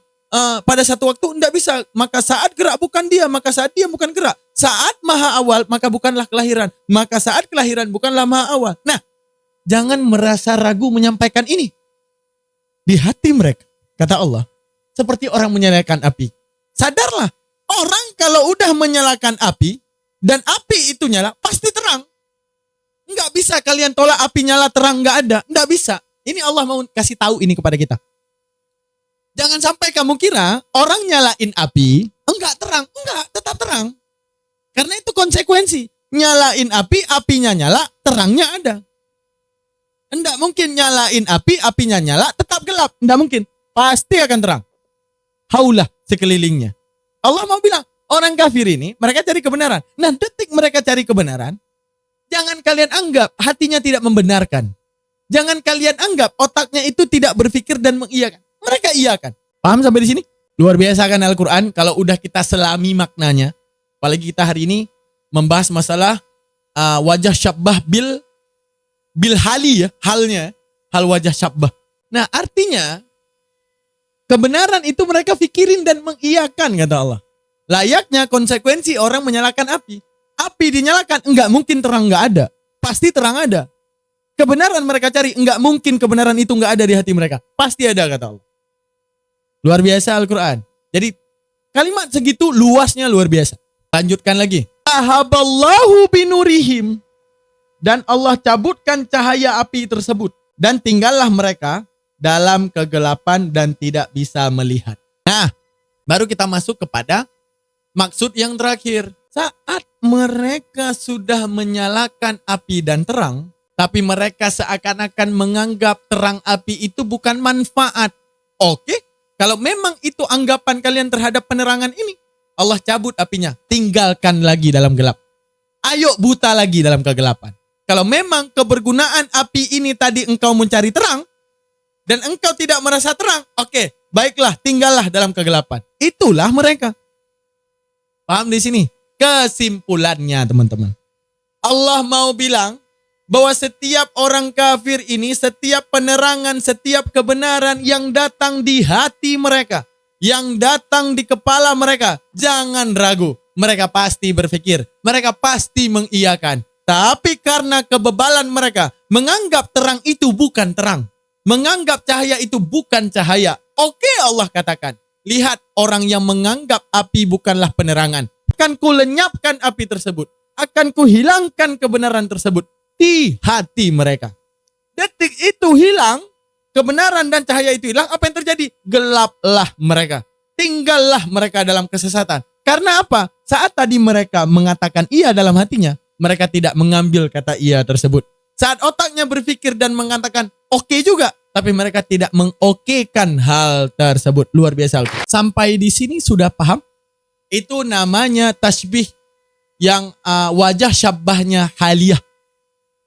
pada satu waktu? Tidak bisa. Maka saat gerak bukan diam, maka saat diam bukan gerak. Saat maha awal, maka bukanlah kelahiran. Maka saat kelahiran bukanlah maha awal. Nah, jangan merasa ragu menyampaikan ini. Di hati mereka, kata Allah, seperti orang menyalakan api. Sadarlah, orang kalau udah menyalakan api, dan api itu nyala, pasti terang. Enggak bisa kalian tolak api nyala terang, enggak ada. Enggak bisa. Ini Allah mau kasih tahu ini kepada kita. Jangan sampai kamu kira orang nyalain api, enggak terang. Enggak, tetap terang. Karena itu konsekuensi. Nyalain api, apinya nyala, terangnya ada. Enggak mungkin nyalain api, apinya nyala, tetap gelap. Enggak mungkin. Pasti akan terang. Haulah sekelilingnya. Allah mau bilang, orang kafir ini, mereka cari kebenaran. Nah, detik mereka cari kebenaran, jangan kalian anggap hatinya tidak membenarkan. Jangan kalian anggap otaknya itu tidak berpikir dan mengiyakan. Mereka iyakan. Paham sampai di sini? Luar biasa kan Al-Quran kalau udah kita selami maknanya. Apalagi kita hari ini membahas masalah wajah syabbah bil hali ya, halnya. Hal wajah syabbah. Nah, artinya kebenaran itu mereka pikirin dan mengiyakan, kata Allah. Layaknya konsekuensi orang menyalakan api. Api dinyalakan, enggak mungkin terang enggak ada. Pasti terang ada. Kebenaran mereka cari, enggak mungkin kebenaran itu enggak ada di hati mereka. Pasti ada, kata Allah. Luar biasa Al-Quran. Jadi kalimat segitu luasnya luar biasa. Lanjutkan lagi. Ahaballahu binurihim. Dan Allah cabutkan cahaya api tersebut. Dan tinggallah mereka dalam kegelapan dan tidak bisa melihat. Nah, Baru kita masuk kepada maksud yang terakhir. Saat mereka sudah menyalakan api dan terang, tapi mereka seakan-akan menganggap terang api itu bukan manfaat. Oke, kalau memang itu anggapan kalian terhadap penerangan ini, Allah cabut apinya, tinggalkan lagi dalam gelap. Ayo buta lagi dalam kegelapan. Kalau memang kebergunaan api ini tadi engkau mencari terang, dan engkau tidak merasa terang, oke, baiklah, tinggallah dalam kegelapan. Itulah mereka. Paham di sini? Kesimpulannya teman-teman. Allah mau bilang bahwa setiap orang kafir ini, setiap penerangan, setiap kebenaran yang datang di hati mereka, yang datang di kepala mereka, jangan ragu. Mereka pasti berpikir, mereka pasti mengiyakan. Tapi karena kebebalan mereka, menganggap terang itu bukan terang. Menganggap cahaya itu bukan cahaya. Oke, Allah katakan, lihat orang yang menganggap api bukanlah penerangan. Akan ku lenyapkan api tersebut. Akan ku hilangkan kebenaran tersebut di hati mereka. Detik itu hilang, kebenaran dan cahaya itu hilang, apa yang terjadi? Gelaplah mereka. Tinggallah mereka dalam kesesatan. Karena apa? Saat tadi mereka mengatakan iya dalam hatinya, mereka tidak mengambil kata iya tersebut. Saat otaknya berpikir dan mengatakan oke juga, tapi mereka tidak mengokekan hal tersebut. Luar biasa. Sampai di sini sudah paham? Itu namanya tasbih yang wajah syabbahnya haliyah.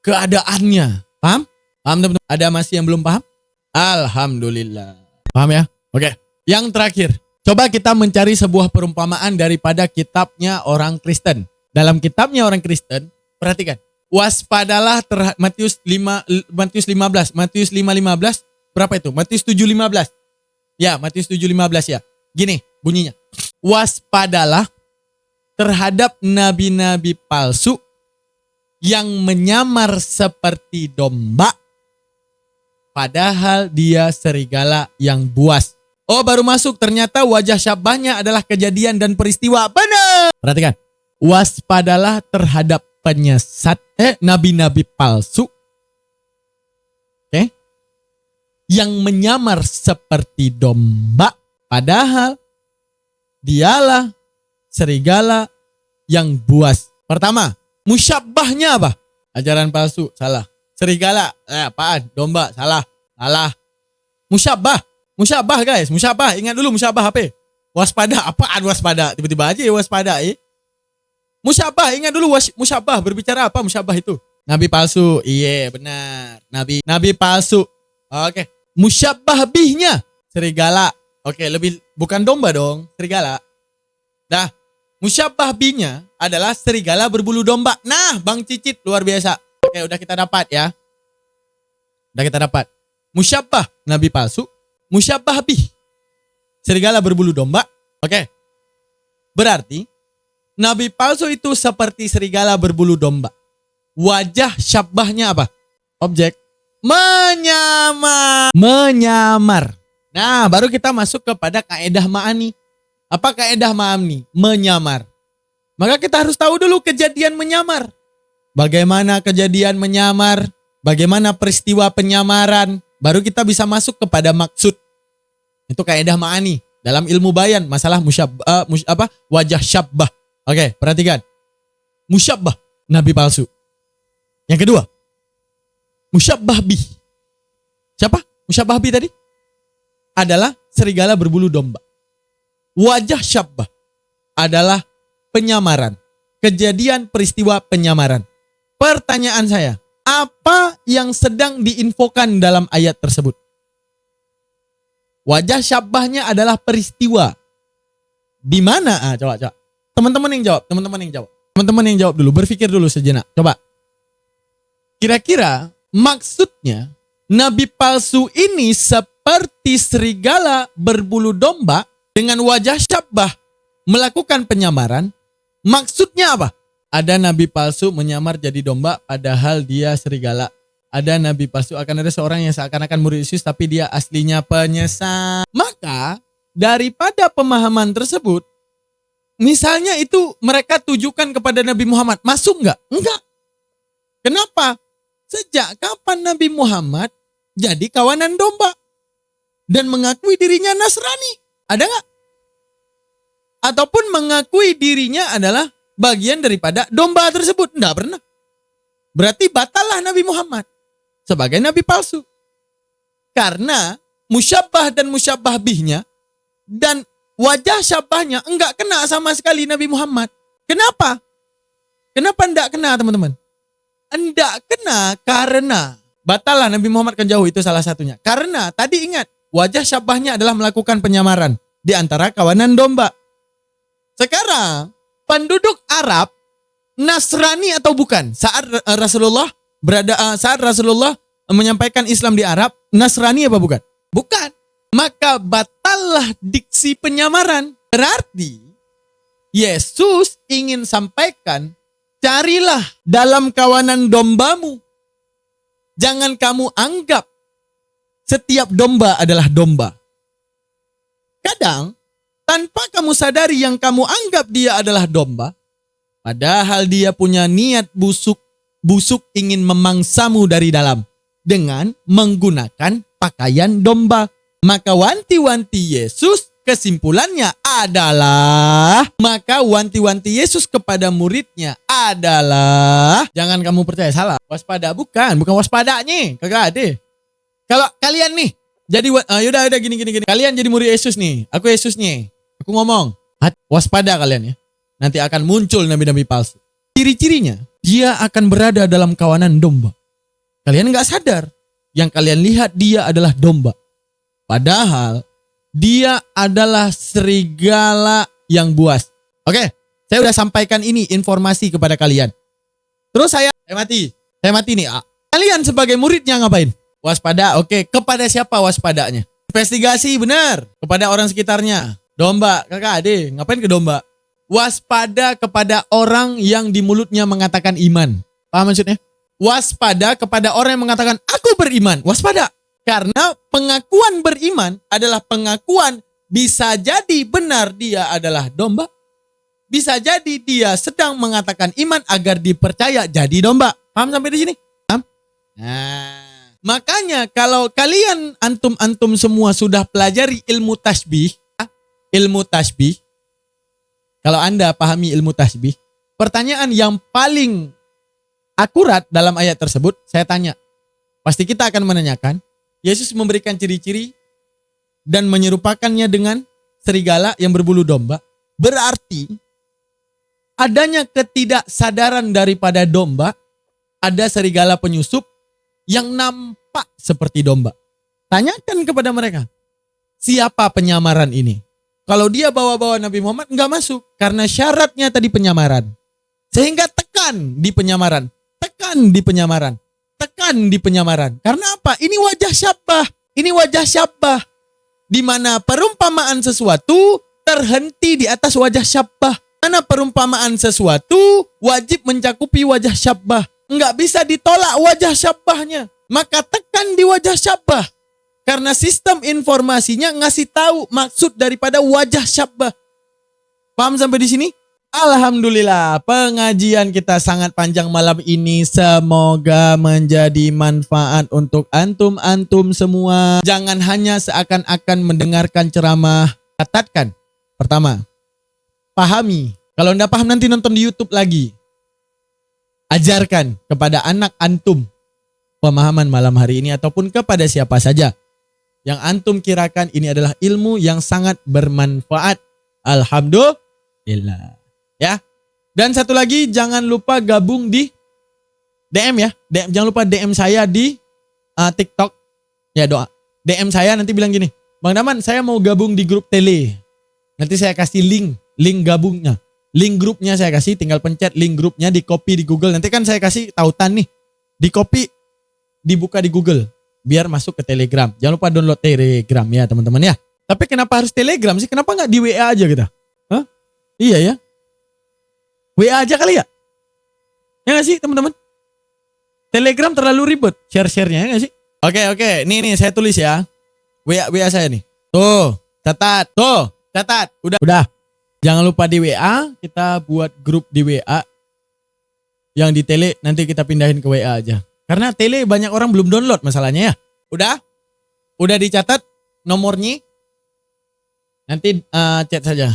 Keadaannya. Paham? Paham teman-teman? Ada masih yang belum paham? Alhamdulillah. Paham ya? Oke. Yang terakhir. Coba kita mencari sebuah perumpamaan daripada kitabnya orang Kristen. Dalam kitabnya orang Kristen, perhatikan. Waspadalah Matius 15. Matius 5:15. Berapa itu? Matius 7:15. Ya, Matius 7:15 ya. Gini bunyinya. Waspadalah terhadap nabi-nabi palsu yang menyamar seperti domba, padahal dia serigala yang buas. Oh, baru masuk, ternyata wajah syabahnya adalah kejadian dan peristiwa. Benar. Perhatikan. Waspadalah terhadap penyesat nabi-nabi palsu, yang menyamar seperti domba, padahal dialah serigala yang buas. Pertama, musyabbahnya apa? Ajaran palsu, salah. Serigala, apaan? Domba, salah. Salah. Musyabbah. Musyabbah guys, musyabbah. Ingat dulu musyabbah apa? Waspada, apaan waspada? Tiba-tiba aja ya waspada Musyabbah, ingat dulu musyabbah. Berbicara apa musyabbah itu? Nabi palsu, iya benar. Nabi palsu. Oke. Musyabbah bihnya, serigala. Oke, lebih bukan domba dong, serigala. Dah, musyabbah bihnya adalah serigala berbulu domba. Nah, Bang Cicit luar biasa. Oke, udah kita dapat ya. Udah kita dapat. Musyabbah nabi palsu, musyabbah bih serigala berbulu domba. Oke. Berarti nabi palsu itu seperti serigala berbulu domba. Wajah syabbahnya apa? Objek menyamar. Nah, baru kita masuk kepada kaedah ma'ani. Apa kaedah ma'ani? Menyamar. Maka kita harus tahu dulu kejadian menyamar. Bagaimana kejadian menyamar? Bagaimana peristiwa penyamaran? Baru kita bisa masuk kepada maksud. Itu kaedah ma'ani. Dalam ilmu bayan, masalah wajah syabbah. Oke, perhatikan. Musyabbah, nabi palsu. Yang kedua, musyabbah bih. Siapa? Musyabbah bih tadi? Adalah serigala berbulu domba. Wajah syabbah adalah penyamaran. Kejadian peristiwa penyamaran. Pertanyaan saya, apa yang sedang diinfokan dalam ayat tersebut? Wajah syabbahnya adalah peristiwa. Di mana? Coba. Teman-teman yang jawab dulu, berpikir dulu sejenak. Coba. Kira-kira maksudnya nabi palsu ini seperti serigala berbulu domba dengan wajah syabbah melakukan penyamaran. Maksudnya apa? Ada nabi palsu menyamar jadi domba padahal dia serigala. Ada nabi palsu, akan ada seorang yang seakan-akan murid Yesus tapi dia aslinya penyesat. Maka daripada pemahaman tersebut, misalnya itu mereka tujukan kepada Nabi Muhammad, masuk enggak? Enggak. Kenapa? Sejak kapan Nabi Muhammad jadi kawanan domba dan mengakui dirinya Nasrani? Ada enggak? ataupun mengakui dirinya adalah bagian daripada domba tersebut. Tidak pernah. Berarti batallah Nabi Muhammad sebagai nabi palsu. Karena musyabbah dan musyabbah bihnya dan wajah syabahnya enggak kena sama sekali Nabi Muhammad. Kenapa? Kenapa enggak kena, teman-teman? Enggak kena karena batallah Nabi Muhammad kan jauh, itu salah satunya. Karena tadi ingat, wajah syabahnya adalah melakukan penyamaran di antara kawanan domba. Sekarang penduduk Arab Nasrani atau bukan? Saat Rasulullah menyampaikan Islam di Arab, Nasrani apa bukan? Bukan. Maka batallah diksi penyamaran. Berarti Yesus ingin sampaikan, carilah dalam kawanan dombamu. Jangan kamu anggap setiap domba adalah domba. Kadang tanpa kamu sadari yang kamu anggap dia adalah domba, padahal dia punya niat busuk ingin memangsamu dari dalam dengan menggunakan pakaian domba. Maka wanti-wanti Yesus kesimpulannya adalah, maka wanti-wanti Yesus kepada muridnya adalah, jangan kamu percaya salah, waspada, bukan waspadanya, kagak ada. Kalau kalian nih jadi yaudah gini. Kalian jadi murid Yesus nih, aku Yesusnya. Aku ngomong, waspada kalian ya. Nanti akan muncul nabi-nabi palsu. Ciri-cirinya, dia akan berada dalam kawanan domba. Kalian nggak sadar, yang kalian lihat dia adalah domba. Padahal dia adalah serigala yang buas. Oke, saya udah sampaikan ini informasi kepada kalian. Terus saya mati nih. Kalian sebagai muridnya ngapain? Waspada, oke. Kepada siapa waspadanya? Investigasi, benar. Kepada orang sekitarnya. Domba, kakak ade, ngapain ke domba? Waspada kepada orang yang di mulutnya mengatakan iman. Paham maksudnya? Waspada kepada orang yang mengatakan aku beriman. Waspada. Karena pengakuan beriman adalah pengakuan bisa jadi benar dia adalah domba. Bisa jadi dia sedang mengatakan iman agar dipercaya jadi domba. Paham sampai di sini? Paham? Nah, makanya kalau kalian antum semua sudah pelajari ilmu tasbih, kalau Anda pahami ilmu tasbih, pertanyaan yang paling akurat dalam ayat tersebut saya tanya. Pasti kita akan menanyakan, Yesus memberikan ciri-ciri dan menyerupakannya dengan serigala yang berbulu domba. Berarti adanya ketidaksadaran daripada domba, ada serigala penyusup yang nampak seperti domba. Tanyakan kepada mereka, siapa penyamaran ini? Kalau dia bawa-bawa Nabi Muhammad, enggak masuk. Karena syaratnya tadi penyamaran. Sehingga tekan di penyamaran. Karena apa? Ini wajah syabbah. Di mana perumpamaan sesuatu terhenti di atas wajah syabbah. Karena perumpamaan sesuatu wajib mencakupi wajah syabbah. Enggak bisa ditolak wajah syabbahnya. Maka tekan di wajah syabbah. Karena sistem informasinya ngasih tahu maksud daripada wajah syabbah. Paham sampai di sini? Alhamdulillah, pengajian kita sangat panjang malam ini. Semoga menjadi manfaat untuk antum semua. Jangan hanya seakan-akan mendengarkan ceramah. Catatkan. Pertama, pahami. Kalau anda paham nanti nonton di YouTube lagi. Ajarkan kepada anak antum pemahaman malam hari ini ataupun kepada siapa saja yang antum kirakan ini adalah ilmu yang sangat bermanfaat. Alhamdulillah. Ya. Dan satu lagi, jangan lupa gabung di DM ya. Jangan lupa DM saya di TikTok. Ya, doa. DM saya nanti bilang gini, Bang Daman, saya mau gabung di grup tele. Nanti saya kasih link gabungnya. Link grupnya saya kasih, tinggal pencet link grupnya, di copy di Google. Nanti kan saya kasih tautan nih. Di copy, dibuka di Google. Biar masuk ke Telegram. Jangan lupa download Telegram ya teman-teman ya. Tapi kenapa harus Telegram sih? Kenapa nggak di WA aja kita? Hah? Iya ya. WA aja kali ya? Ya nggak sih teman-teman? Telegram terlalu ribet share-nya ya nggak sih? Oke. Nih saya tulis ya. WA saya nih. Tuh, catat. Udah. Jangan lupa di WA, kita buat grup di WA. Yang di Tele nanti kita pindahin ke WA aja. Karena Tele banyak orang belum download masalahnya ya. Udah dicatat nomornya. Nanti chat saja.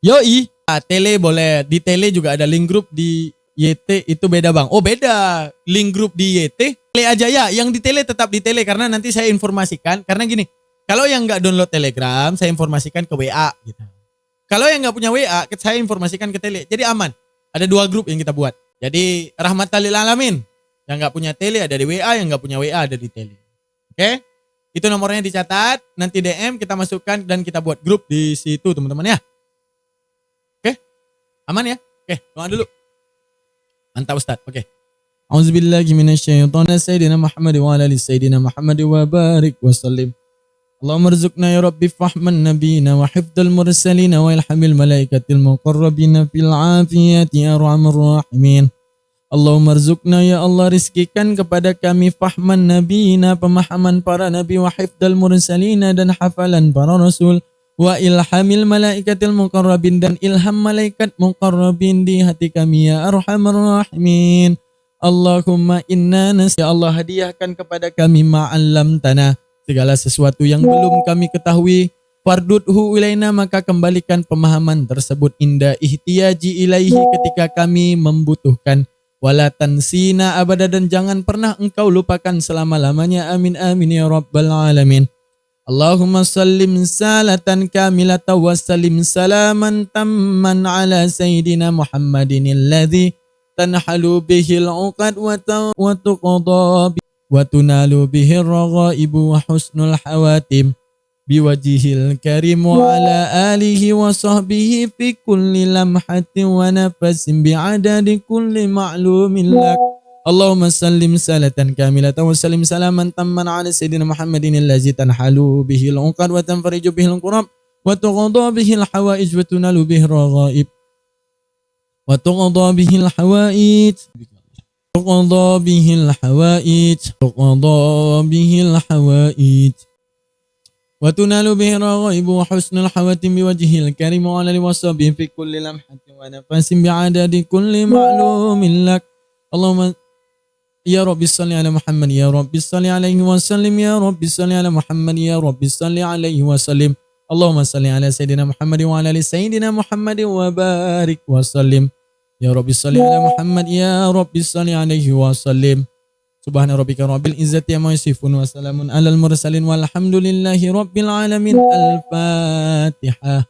Yoi. Tele boleh. Di tele juga ada link grup, di YT itu beda bang. Oh beda. Link grup di YT. Tele aja ya. Yang di tele tetap di tele. Karena nanti saya informasikan. Karena gini. Kalau yang nggak download Telegram, saya informasikan ke WA. Gitu. Kalau yang nggak punya WA, saya informasikan ke tele. Jadi aman. Ada 2 grup yang kita buat. Jadi rahmatan lil alamin. Yang nggak punya tele ada di WA. Yang nggak punya WA ada di tele. Oke. Itu nomornya dicatat. Nanti DM kita masukkan dan kita buat grup di situ teman-teman ya. Aman ya? Oke, doa dulu. Mantap Ustaz. Oke. Auzubillahi minasyaitonir sayyidina Muhammad wa ala ali sayyidina Muhammad wa barik wa sallim. Allahumma rzuqna ya Rabbi fahman nabiyina wa hifdzal mursalina wa ilhamil malaikatil muqarrabina fil afiyati ya arhamar rahimin. Allahumma rzuqna ya Allah, rizkikan kepada kami fahman nabiyina, pemahaman para nabi, wa hifdzal mursalina, dan hafalan para rasul, wa ilhamil malaikatil muqarrabin, dan ilham malaikat muqarrabin di hati kami ya arhamar rahimin. Allahumma inna ya Allah, hadiahkan kepada kami ma'allam tanah, segala sesuatu yang belum kami ketahui, fardudhu ilaina, maka kembalikan pemahaman tersebut inda ihtiyaji ilaihi, ketika kami membutuhkan, wala tansina abada, dan jangan pernah engkau lupakan selama-lamanya, amin amin ya rabbal alamin. Allahumma sallim salatan kamilatan wa sallim salaman tamman ala sayyidina Muhammadin alladhi tanhalu bihil uqad wa tuqadha wa tunalu bihir raghaibu wa husnul hawatim biwajihil karim wa ala alihi wa sahbihi fi kulli lamhatin wa nafasin bi'adadi kulli ma'lumin lak. Allahumma sallim salatan kamilatan wa sallim salaman tamman ala sayyidina Muhammadin allazi tanhalu bihil uqad wa tanfariju bihil qurab wa tuqadha bihil hawaij wa tunalu bihir raghaib wa tuqadha bihil hawaij tuqadha bihil hawaij tuqadha bihil hawaij wa tunalu bihir raghaib wa husnul hawatim biwajhil karim wa ala alihi wa sahbihi fi kulli lamhatin wa nafasin bi'adadi kulli ma'lumin lak. Allahumma ya Rabbi salli ala Muhammad ya Rabbi salli alaihi wa sallim ya Rabbi salli ala Muhammad ya Rabbi salli alaihi wa sallim. Allahumma salli ala sayyidina Muhammad wa ala ali sayyidina Muhammad wa barik wa sallim. Ya Rabbi salli ala Muhammad ya Rabbi salli alaihi wa sallim. Subhana rabbika rabbil izzati amma yasifun wa salamun alal mursalin walhamdulillahi rabbil alamin. Al-Fatihah.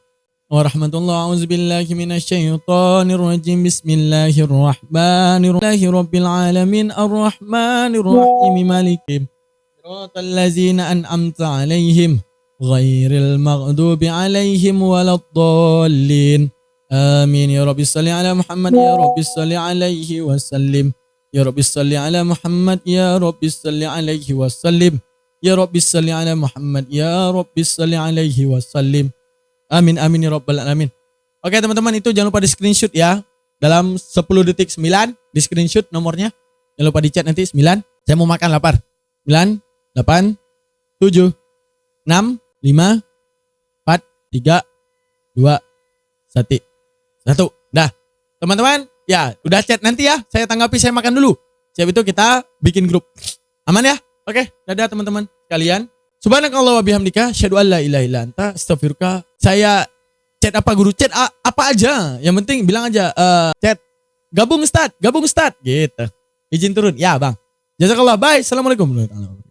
Warahmatullahi a'udzubillahi minasyaitonir rajim. Bismillahirrahmanirrahim. Rabbil alamin arrahmanir rahim maliki siratal ladzina an'amta 'alaihim ghairil maghdubi 'alaihim waladdallin. Amin ya Rabbi salli ala Muhammad ya Rabbi salli alaihi wasallim. Ya Rabbi salli ala Muhammad ya Rabbi salli alaihi wasallim. Ya Rabbi salli ala Muhammad ya Rabbi salli alaihi wasallim. Amin amin ya rabbal alamin. Oke teman-teman, itu jangan lupa di screenshot ya. Dalam 10 detik 9 di screenshot nomornya. Jangan lupa di chat nanti 9. Saya mau makan lapar. 9, 8, 7, 6, 5, 4, 3, 2, 1. Dah. Teman-teman, ya udah chat nanti ya. Saya tanggapi, saya makan dulu. Siap itu kita bikin grup. Aman ya? Oke, dadah teman-teman sekalian. Subhanakallah wa bihamdika asyhadu an la ilaha illa anta astaghfiruka. Saya chat apa guru? Chat apa aja. Yang penting bilang aja chat gabung Ustaz gitu. Izin turun. Ya, Bang. Jazakallah. Bye. Assalamualaikum warahmatullahi wabarakatuh.